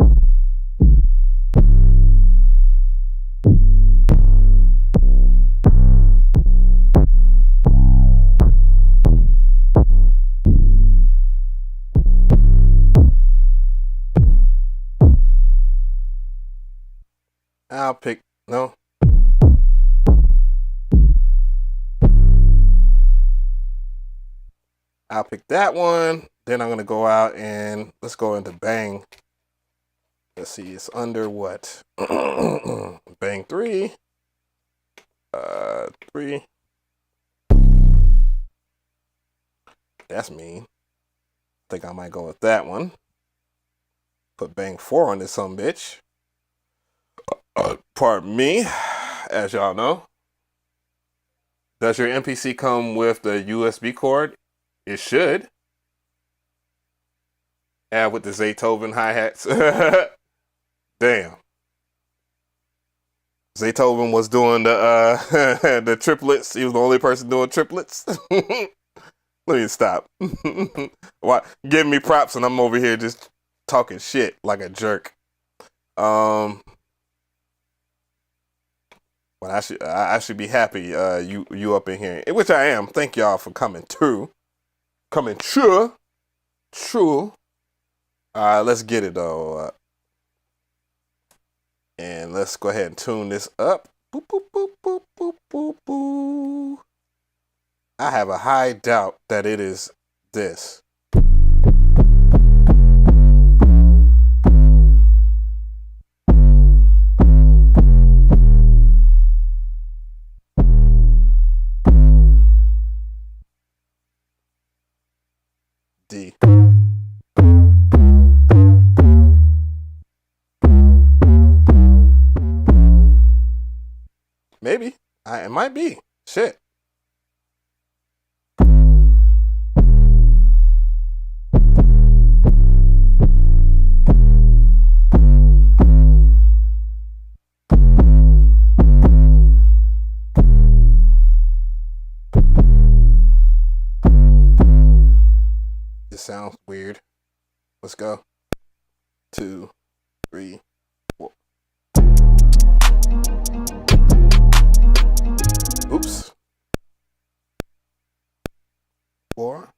I'll pick, no. I'll pick that one. Then I'm going to go out and let's go into bang. Let's see, it's under what? Bang 3. 3. That's mean. I think I might go with that one. Put bang 4 on this some bitch. Pardon me, as y'all know. Does your MPC come with the USB cord? It should. And with the Zaytoven hi-hats. Damn. Zaytoven was doing the the triplets. He was the only person doing triplets. Let me stop. Why giving me props and I'm over here just talking shit like a jerk. But I should be happy you up in here, which I am. Thank y'all for coming through. Coming true. True. Let's get it though. And let's go ahead and tune this up. Boop, boop, boop, boop, boop, boop, boop. I have a high doubt that it is this. D. Maybe. It might be. Shit. This sounds weird. Let's go. 2, 3, 4. Oops. 4.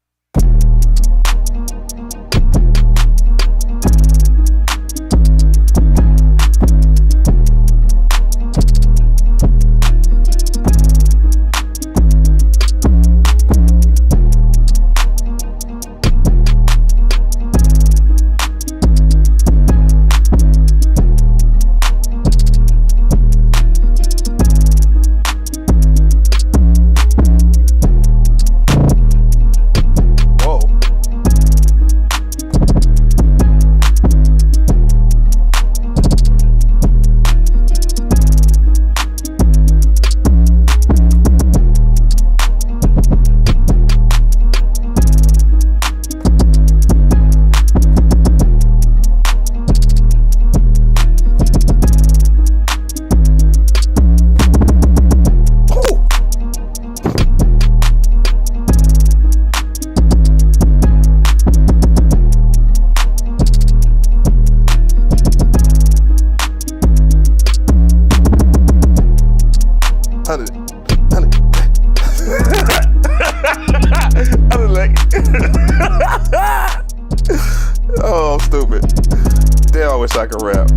wish I could rap.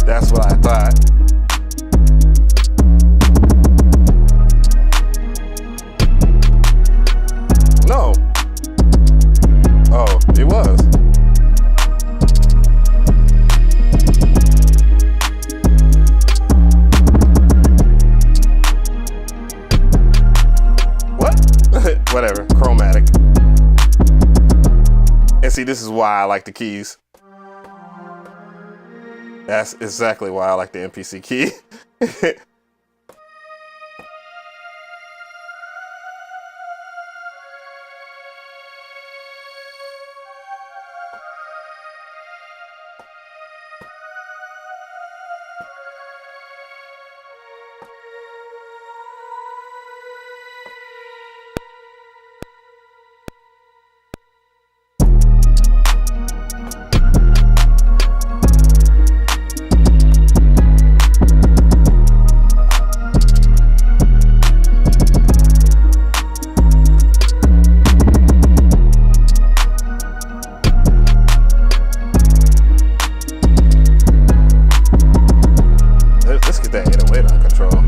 That's what I thought. No. Oh, it was. What? Whatever. Chromatic. And see, this is why I like the keys. That's exactly why I like the MPC key. Let's get that 808 on control.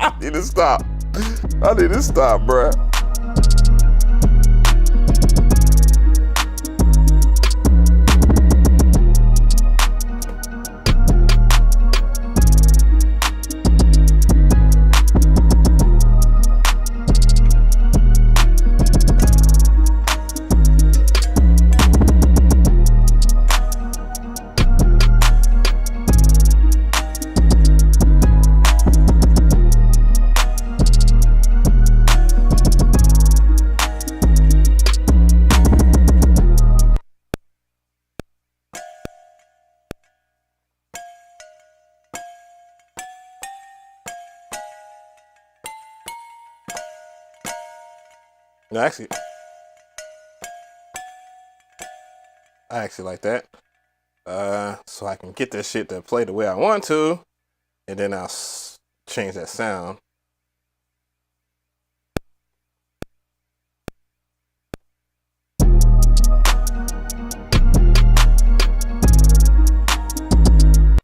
I need to stop. I need to stop, bruh. No, actually, I actually like that. So I can get that shit to play the way I want to, and then I'll change that sound.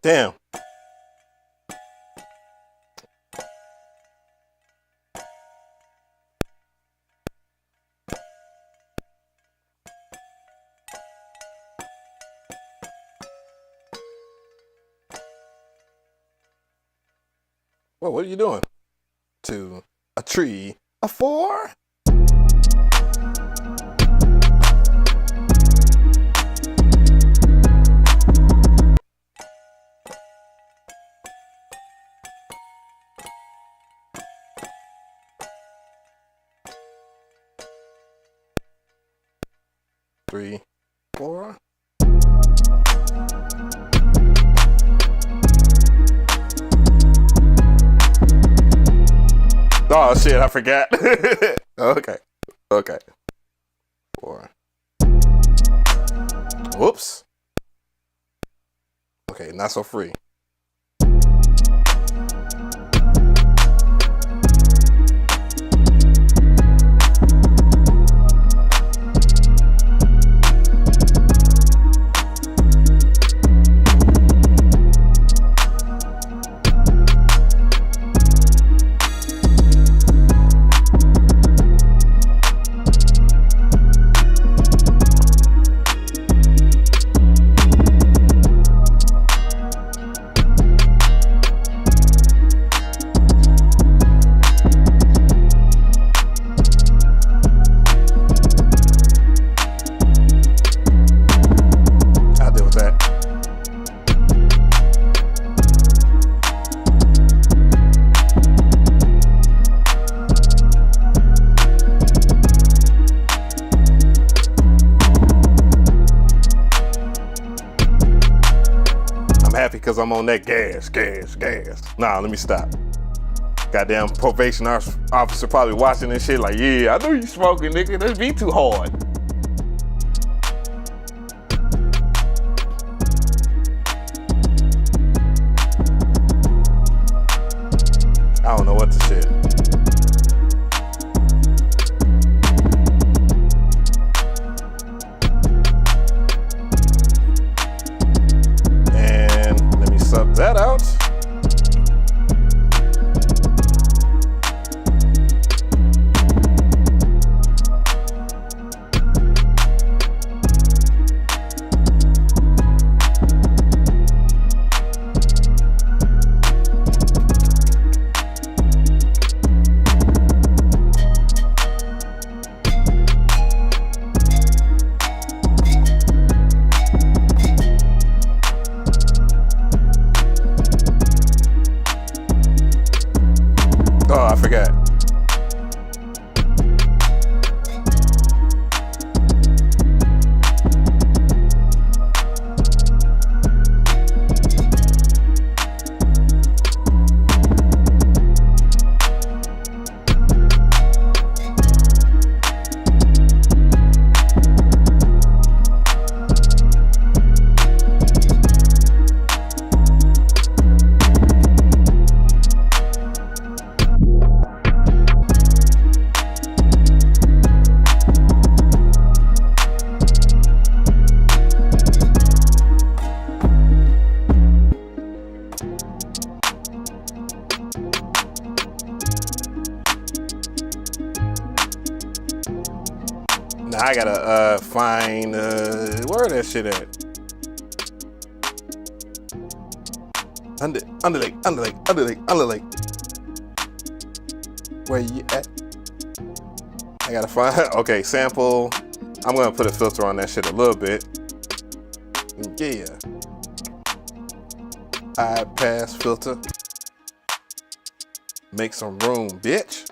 Damn. Well, what are you doing? To a tree, a 4? Three, 4. Oh shit, I forgot. Okay. 4. Whoops. Okay, not so free. happy because I'm on that gas. Nah, let me stop. Goddamn probation officer probably watching this shit like, yeah, I know you smoking, nigga. This be too hard. I don't know what to say. And let me sub that out. Oh, I forgot. Now I gotta find where that shit at? Underlake. Where you at? I gotta find. Okay, sample. I'm gonna put a filter on that shit a little bit. Yeah. High pass filter. Make some room, bitch.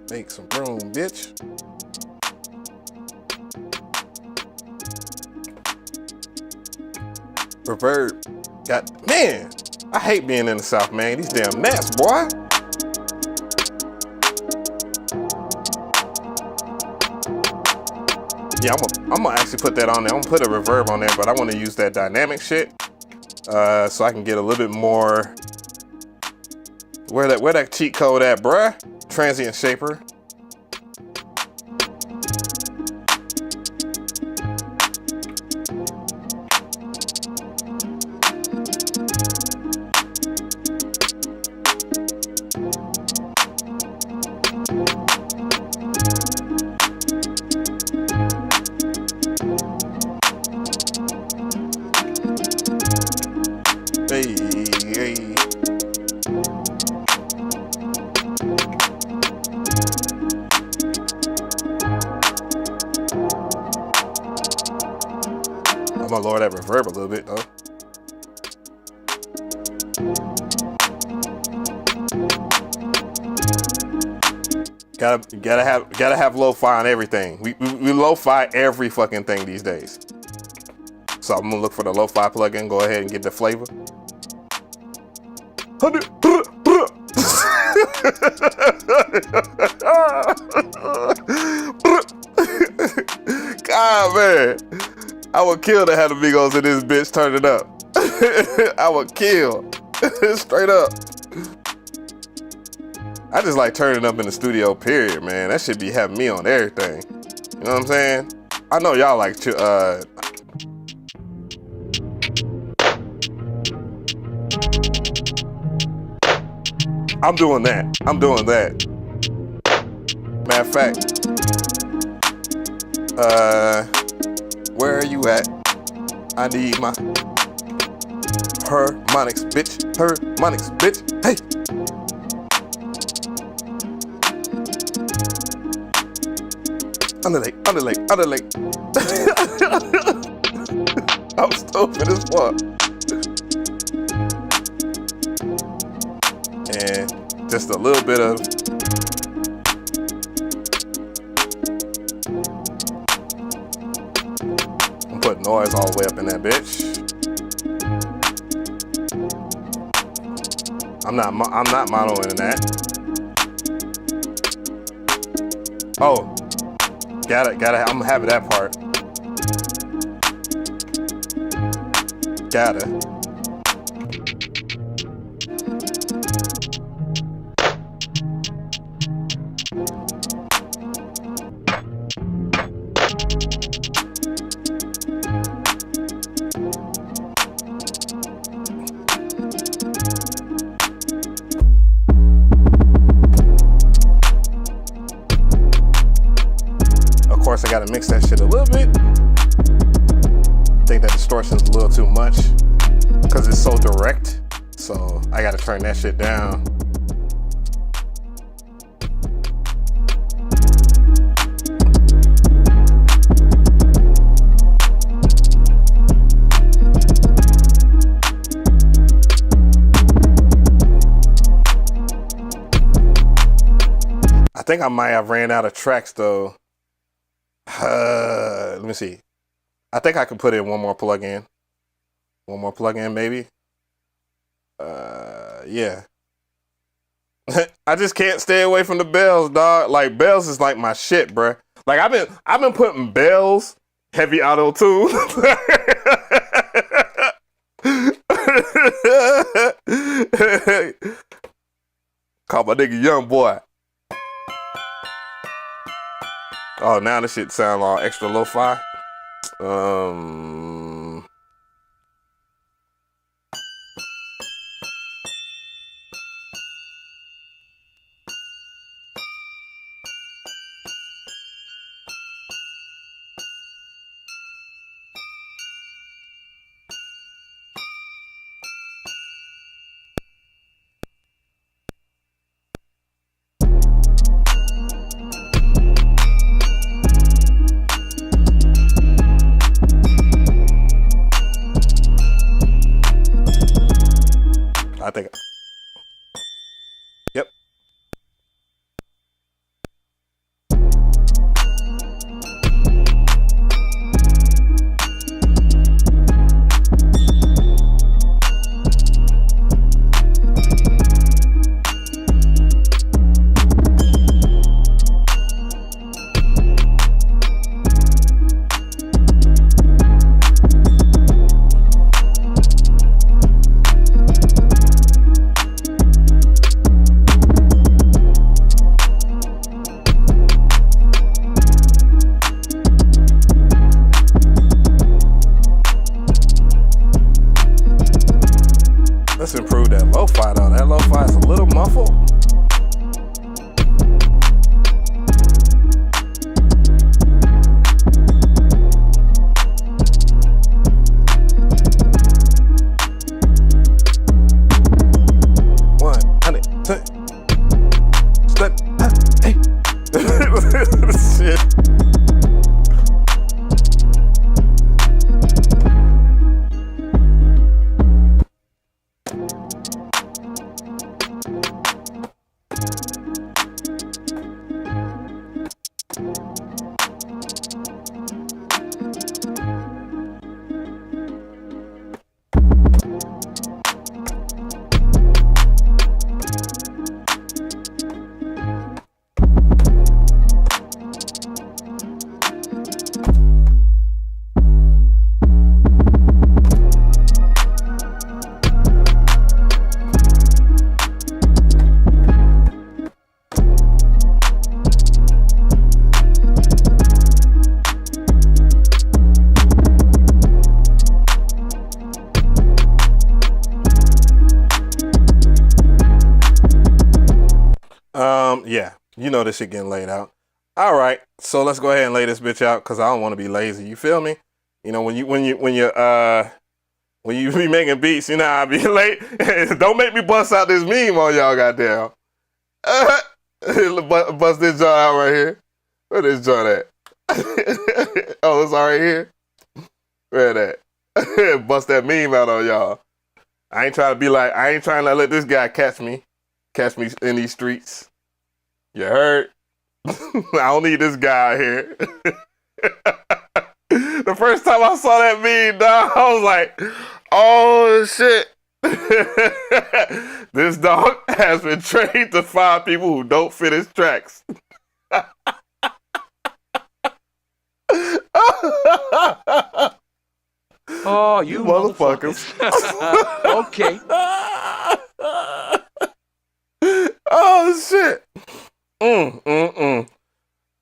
Make some room, bitch. Reverb. Man, I hate being in the South, man. These damn gnats, boy. Yeah, I'm gonna actually put that on there. I'm gonna put a reverb on there, but I want to use that dynamic shit so I can get a little bit more. Where that cheat code at, bruh? Transient shaper. Hey. I'm gonna lower that reverb a little bit though. Gotta have lo-fi on everything. We lo-fi every fucking thing these days. So I'm gonna look for the lo-fi plugin. Go ahead and get the flavor. God, man. I would kill to have the Migos in this bitch turn it up. I would kill. Straight up. I just like turning up in the studio, period, man. That should be having me on everything. You know what I'm saying? I know y'all like to, I'm doing that. Matter of fact, where are you at? I need my harmonics, bitch. Hey. Underlake. I'm stupid as fuck. And just a little bit of Noise all the way up in that bitch. I'm not monoing that. Oh, gotta. I'm happy that part. Gotta. Of course, I gotta mix that shit a little bit. I think that distortion's a little too much because it's so direct. So I gotta turn that shit down. I think I might have ran out of tracks though. Let me see. I think I can put in one more plug-in. One more plug-in maybe. Yeah. I just can't stay away from the bells, dog. Like bells is like my shit, bruh. Like I've been putting bells, heavy auto tune. Call my nigga Young Boy. Oh, now this shit sound all extra lo-fi. I think. Yep. Let's improve that lo-fi though. That lo-fi is a little muffled. Shit. Yeah, you know this shit getting laid out. All right, so let's go ahead and lay this bitch out because I don't want to be lazy. You feel me? You know when you be making beats, you know I be late. Don't make me bust out this meme on y'all, goddamn. Bust this joint out right here. Where this joint at? Oh, it's all right here. Where that? Bust that meme out on y'all. I ain't trying to let this guy catch me in these streets. You heard? I don't need this guy out here. The first time I saw that meme, dog, I was like, oh shit. This dog has been trained to find people who don't fit his tracks. Oh, you motherfuckers. Okay. Oh shit.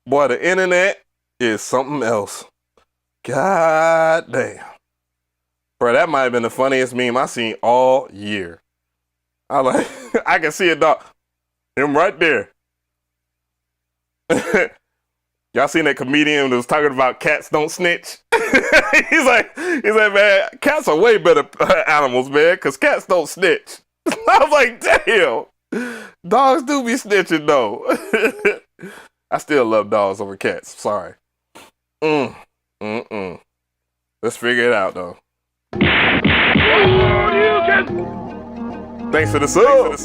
Boy, the internet is something else. God damn. Bro, that might have been the funniest meme I seen all year. I like, I can see it, dog. Him right there. Y'all seen that comedian that was talking about cats don't snitch? he's like, man, cats are way better animals, man, because cats don't snitch. I was like, damn. Dogs do be snitching, though. I still love dogs over cats. Sorry. Let's figure it out, though. Thanks for the sub.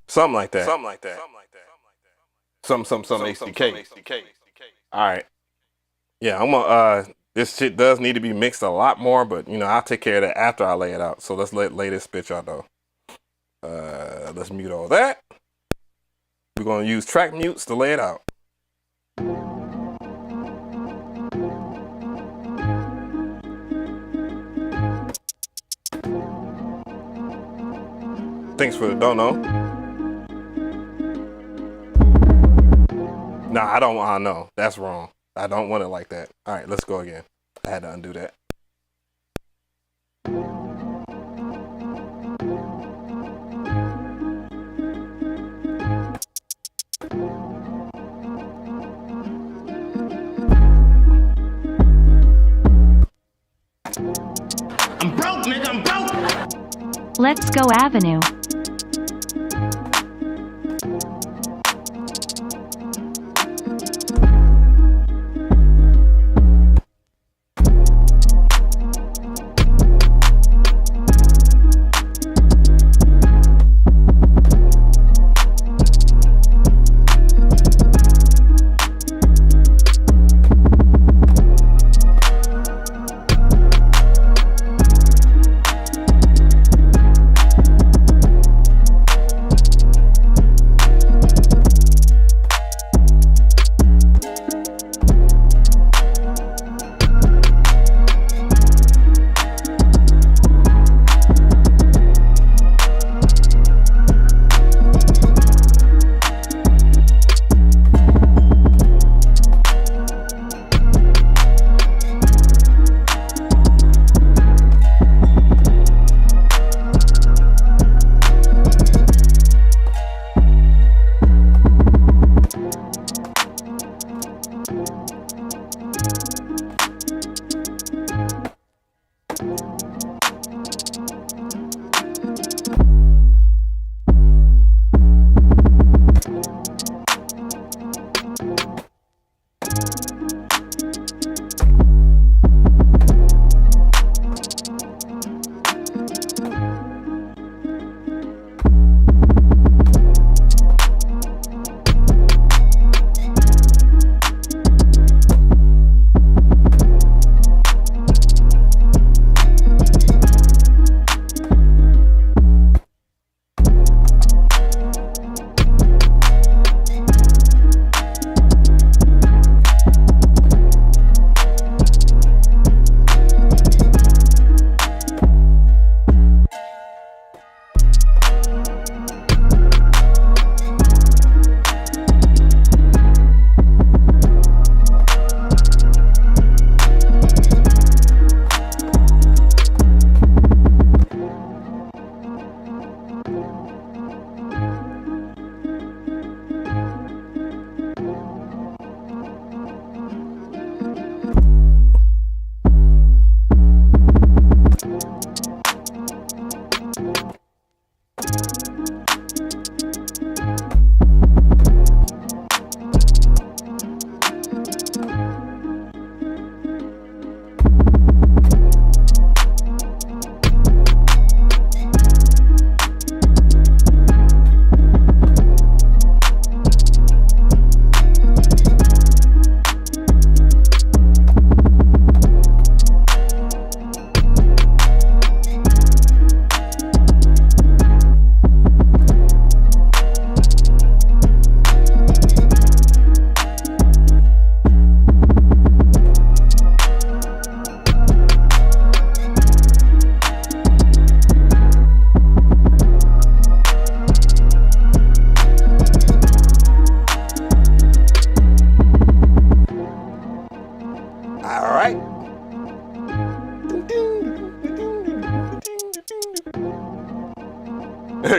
Something like that. Some HDK. All right. Yeah, I'm gonna. This shit does need to be mixed a lot more, but you know I'll take care of that after I lay it out. So let's lay this bitch out though. Let's mute all that. We're gonna use track mutes to lay it out. Thanks for the don't know. Nah, I don't want to know. That's wrong. I don't want it like that. All right, let's go again. I had to undo that. I'm broke, nigga, I'm broke. Let's Go Avenue.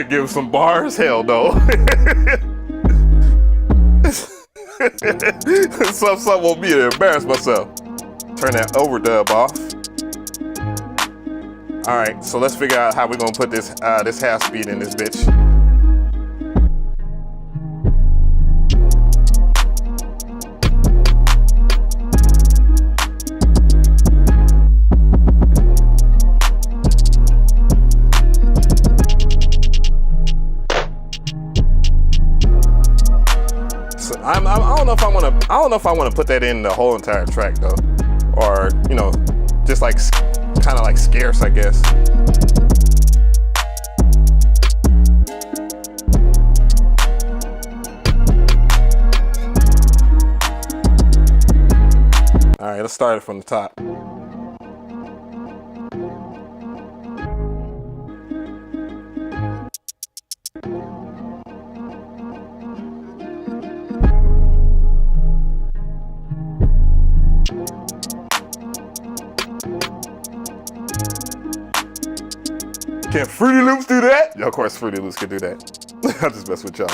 Give some bars? Hell no. Some want me to embarrass myself. Turn that overdub off. All right, so let's figure out how we're gonna put this this half speed in this bitch. So I don't know if I want to put that in the whole entire track though, or you know, just like kind of like scarce, I guess. All right, let's start it from the top. Can Fruity Loops do that? Yeah, of course Fruity Loops can do that. I'll just mess with y'all.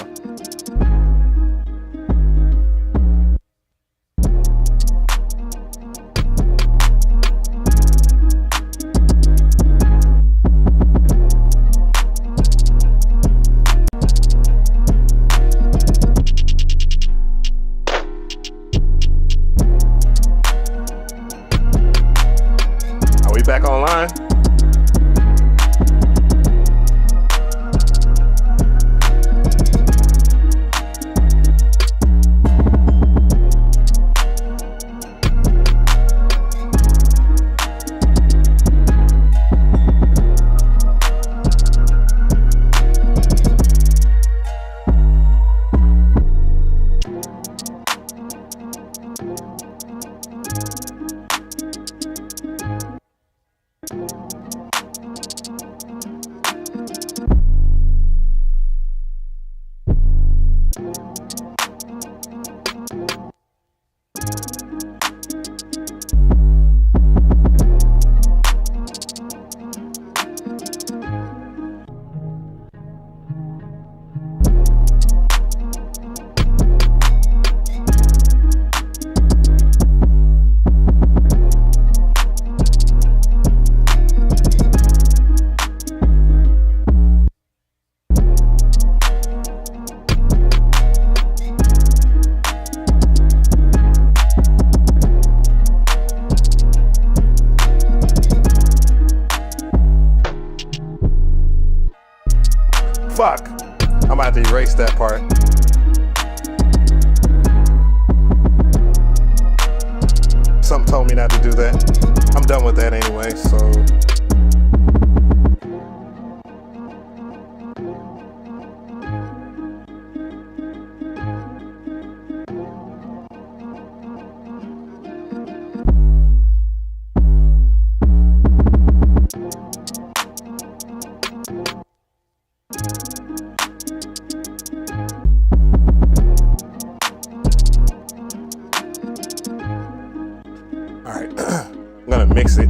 Are we back online? Fuck. I'm about to erase that part. Something told me not to do that. I'm done with that anyway, so. All right, I'm gonna mix it.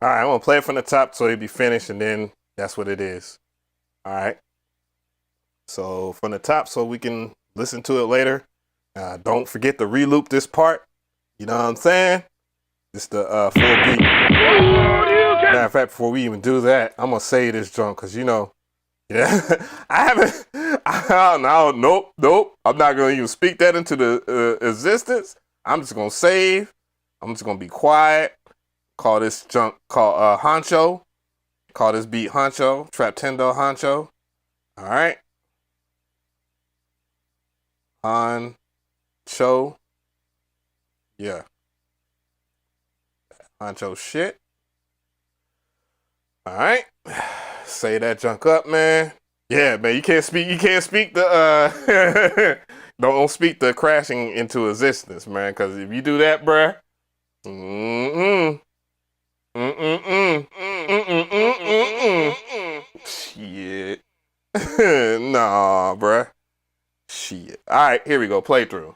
All right, I'm gonna play it from the top so it'll be finished, and then that's what it is. All right. So from the top, so we can listen to it later. Don't forget to re-loop this part. You know what I'm saying? It's the full beat. Matter of fact, before we even do that, I'm gonna save this junk because you know, yeah, nope. I'm not gonna even speak that into the existence. I'm just gonna save. I'm just gonna be quiet. Call this junk called Honcho. Call this beat Honcho. Trap Tendo Honcho. All right. Honcho. Yeah. Honcho shit. All right. Say that junk up, man. Yeah, man, you can't speak the don't speak the crashing into existence, man, because if you do that, bruh, shit. Nah, bruh. Shit. All right, here we go. Playthrough.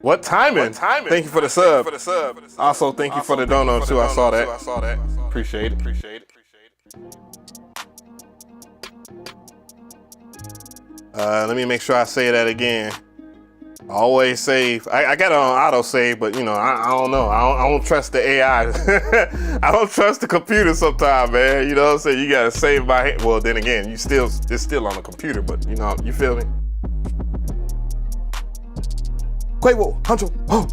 What timing? Thank you for the sub. Also, thank you for the dono too. I saw that. Appreciate it. Let me make sure I say that again. Always save. I got it on auto save, but you know, I don't know. I don't trust the AI. I don't trust the computer sometimes, man. You know what I'm saying? You gotta save by hand. Well, then again, it's still on the computer, but you know, you feel me? Quavo, Huncho, oh.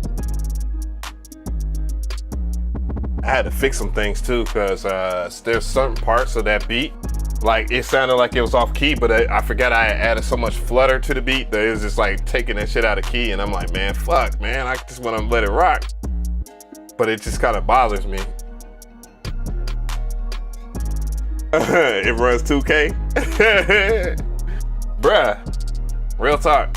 I had to fix some things too, because there's certain parts of that beat, like it sounded like it was off key, but I forgot I added so much flutter to the beat that it was just like taking that shit out of key, and I'm like, man, fuck, man, I just want to let it rock. but it just kind of bothers me. It runs 2K. Bruh, real talk.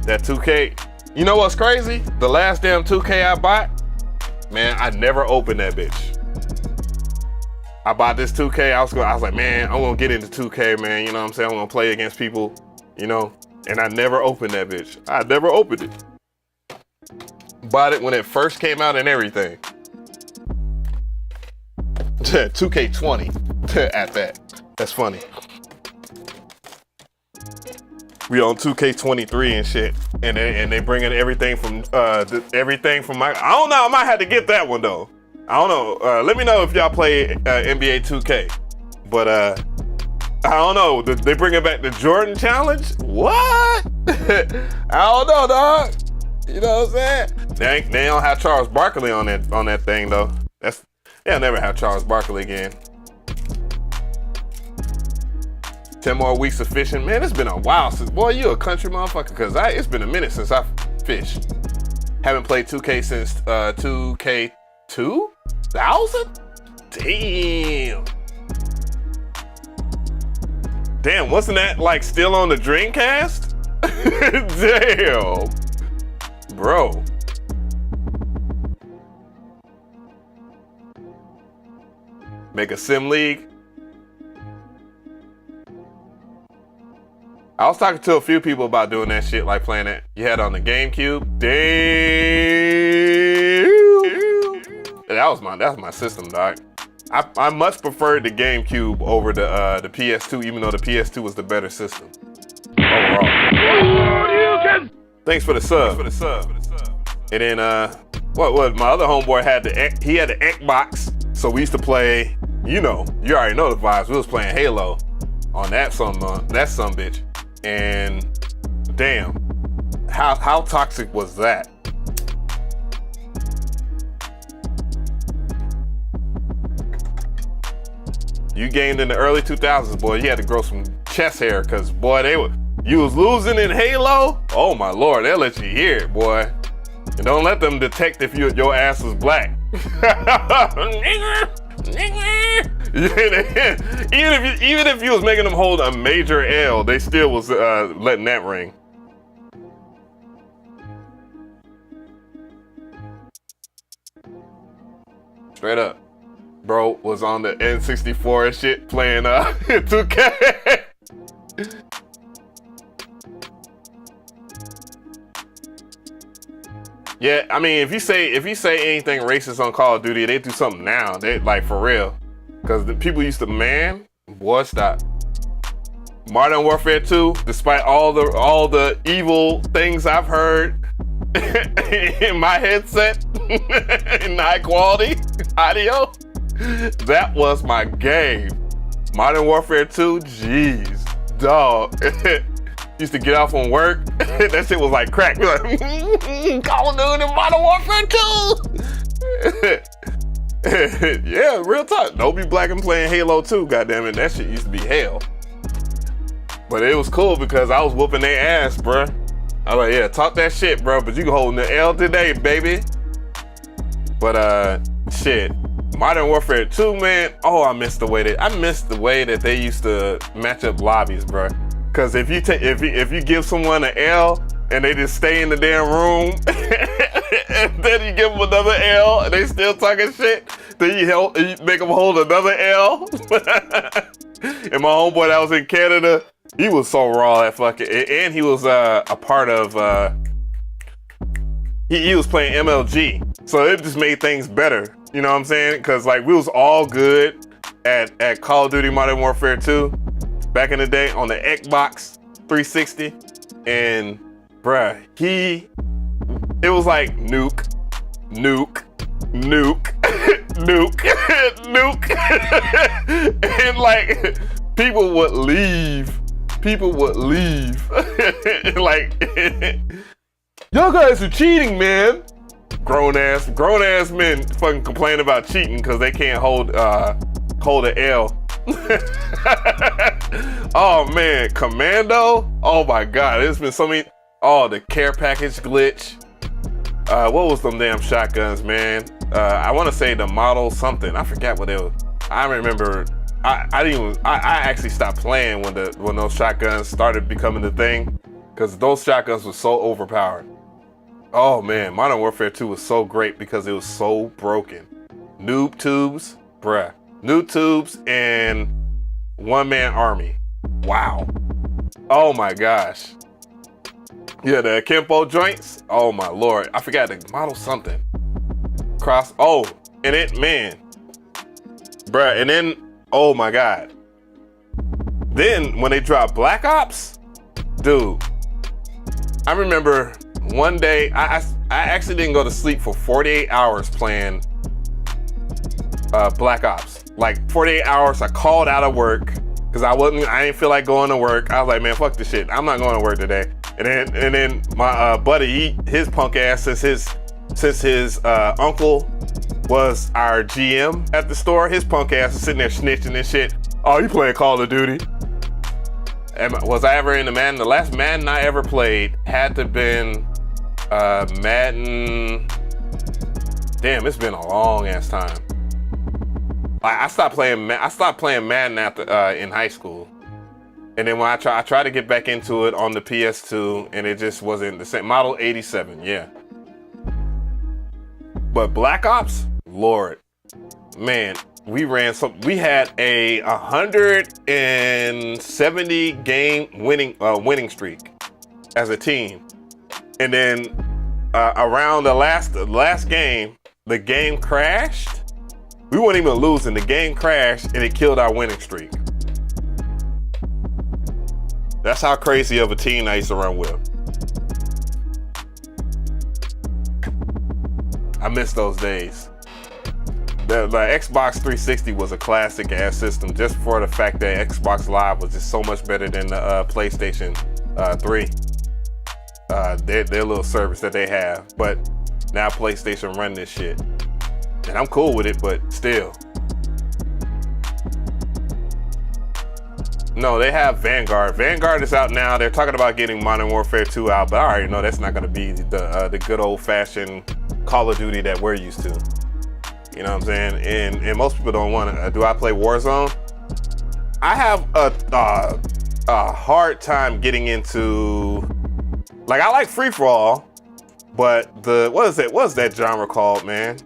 That 2K, you know what's crazy? The last damn 2K I bought, man, I never opened that bitch. I bought this 2K, I was like, man, I'm gonna get into 2K, man, you know what I'm saying? I'm gonna play against people, you know? And I never opened that bitch. I never opened it. Bought it when it first came out and everything. 2K20 at that. That's funny. We on 2K23 and shit, and they bringing everything from my. I don't know. I might have to get that one though. I don't know. Let me know if y'all play NBA 2K. But I don't know. They bringing back the Jordan Challenge? What? I don't know, dog. You know what I'm saying? They don't have Charles Barkley on that thing though. They'll never have Charles Barkley again. 10 more weeks of fishing. Man, it's been a while since, boy, you a country motherfucker, because it's been a minute since I fished. Haven't played 2K since 2K 2000? Damn, wasn't that like still on the Dreamcast? Damn. Bro. Make a sim league. I was talking to a few people about doing that shit, like playing it. You had on the GameCube. Damn. That's my system, dog. I much preferred the GameCube over the PS2, even though the PS2 was the better system overall. Thanks for the sub. And then what? My other homeboy had the Xbox, so we used to play. You know, you already know the vibes. We was playing Halo on that sumbitch. And damn, how toxic was that? You gamed in the early 2000s, boy. You had to grow some chest hair, cause boy, you was losing in Halo. Oh my lord, they'll let you hear it, boy. And don't let them detect if your ass was black. Even if you was making them hold a major L, they still was letting that ring. Straight up. Bro was on the N64 and shit playing 2K. Yeah, I mean, if you say anything racist on Call of Duty, they do something now. They like for real, because the people used to, man, boy, stop. Modern Warfare 2, despite all the evil things I've heard in my headset, in high quality audio, that was my game. Modern Warfare 2, jeez, dog. Used to get off on work. That shit was like crack. Like, Call of Duty Modern Warfare 2. Yeah, real talk. Don't be black and playing Halo 2, goddammit. That shit used to be hell. But it was cool because I was whooping their ass, bruh. I was like, yeah, talk that shit, bro. But you can hold the L today, baby. But shit. Modern Warfare 2, man. Oh, I missed the way that they used to match up lobbies, bruh. Cause if you give someone an L and they just stay in the damn room, and then you give them another L and they still talking shit, then you make them hold another L. And my homeboy that was in Canada, he was so raw at fucking, and he was a part of. He was playing MLG, so it just made things better. You know what I'm saying? Cause like we was all good at Call of Duty Modern Warfare 2. Back in the day on the Xbox 360, and bruh, it was like nuke, nuke, nuke, nuke, nuke, and like people would leave, like y'all guys are cheating, man. Grown ass men fucking complain about cheating because they can't hold an L. Oh man, Commando. Oh my God, there's been so many. Oh, the care package glitch. What was them damn shotguns, man? I want to say the model something. I forgot what it was. I remember. I actually stopped playing when those shotguns started becoming the thing, because those shotguns were so overpowered. Oh man, Modern Warfare 2 was so great because it was so broken. Noob tubes, bruh. Noob tubes and one-man army. Wow. Oh my gosh. Yeah, the Kempo joints. Oh my Lord. I forgot the model something. Cross. Oh, and it, man. Bruh, and then, oh my God. Then when they dropped Black Ops, dude, I remember one day, I actually didn't go to sleep for 48 hours playing Black Ops. Like 48 hours, I called out of work because I didn't feel like going to work. I was like, man, fuck this shit. I'm not going to work today. And then my buddy, his punk ass, since his uncle was our GM at the store, his punk ass is sitting there snitching and shit. Oh, you playing Call of Duty? And was I ever in the Madden? The last Madden I ever played had to have been Madden. Damn, it's been a long ass time. I stopped playing Madden after in high school, and then when I tried to get back into it on the PS2, and it just wasn't the same. Model 87, yeah. But Black Ops, Lord, man, we had a 170 game winning streak as a team, and then around the last game, the game crashed. We weren't even losing. The game crashed and it killed our winning streak. That's how crazy of a team I used to run with. I miss those days. The Xbox 360 was a classic ass system just for the fact that Xbox Live was just so much better than the PlayStation 3. Their little service that they have. But now PlayStation run this shit. And I'm cool with it, but still. No, they have Vanguard. Vanguard is out now. They're talking about getting Modern Warfare 2 out, but I already know that's not going to be the good old-fashioned Call of Duty that we're used to. You know what I'm saying? And most people don't want to. Do I play Warzone? I have a hard time getting into. Like, I like free for all, but what is that genre called, man?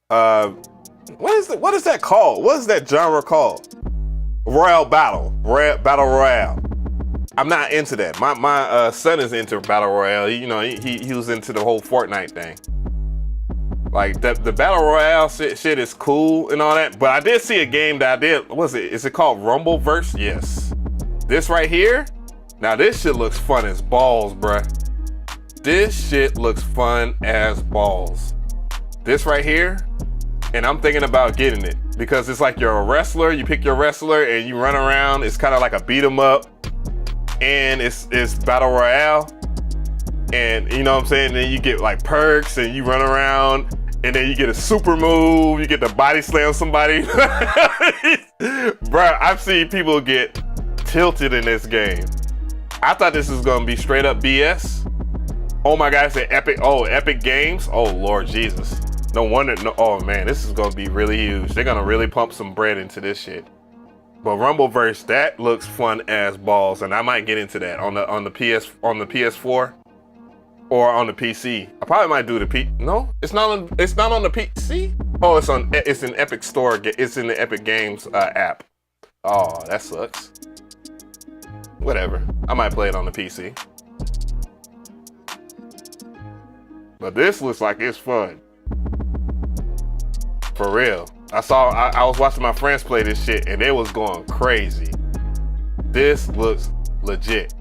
What is that called? What is that genre called? Battle Royale. I'm not into that. My son is into Battle Royale. You know, he was into the whole Fortnite thing. Like the Battle Royale shit is cool and all that. But I did see a game that I did. What is it? Is it called Rumbleverse? Yes. This right here. Now this shit looks fun as balls, bruh. This shit looks fun as balls. This right here. And I'm thinking about getting it because it's like you're a wrestler. You pick your wrestler and you run around. It's kind of like a beat 'em up, and it's Battle Royale. And you know what I'm saying? Then you get like perks and you run around, and then you get a super move. You get to body slam somebody. Bruh, I've seen people get tilted in this game. I thought this was gonna be straight up BS. Oh my God, it's an Epic Games. Oh Lord Jesus. No wonder, oh man, this is gonna be really huge. They're gonna really pump some bread into this shit. But Rumbleverse, that looks fun as balls, and I might get into that on the PS4 or on the PC. I probably might do no, it's not on the PC. Oh, it's in Epic Store. It's in the Epic Games app. Oh, that sucks. Whatever. I might play it on the PC. But this looks like it's fun. For real. I was watching my friends play this shit and they was going crazy. This looks legit.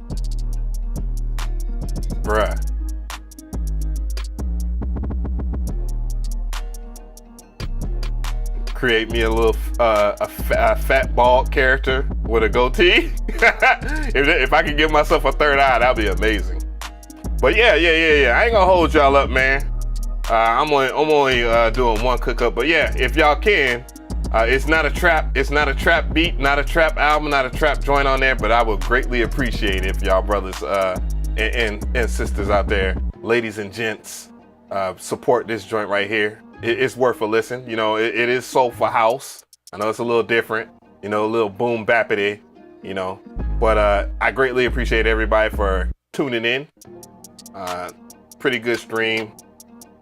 Bruh. Create me a little a fat bald character with a goatee. If I could give myself a third eye, that'd be amazing. But yeah. I ain't gonna hold y'all up, man. I'm only doing one cook up, but yeah, if y'all can, It's not a trap beat, not a trap album, not a trap joint on there, but I would greatly appreciate it if y'all brothers and sisters out there, ladies and gents, support this joint right here. It's worth a listen. You know, it is soulful house. I know it's a little different, you know, a little boom bappity, you know, but I greatly appreciate everybody for tuning in. Pretty good stream.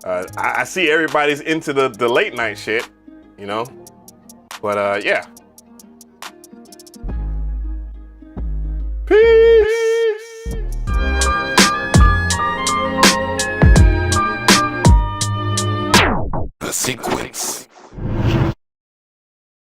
I see everybody's into the late night shit, you know. But yeah,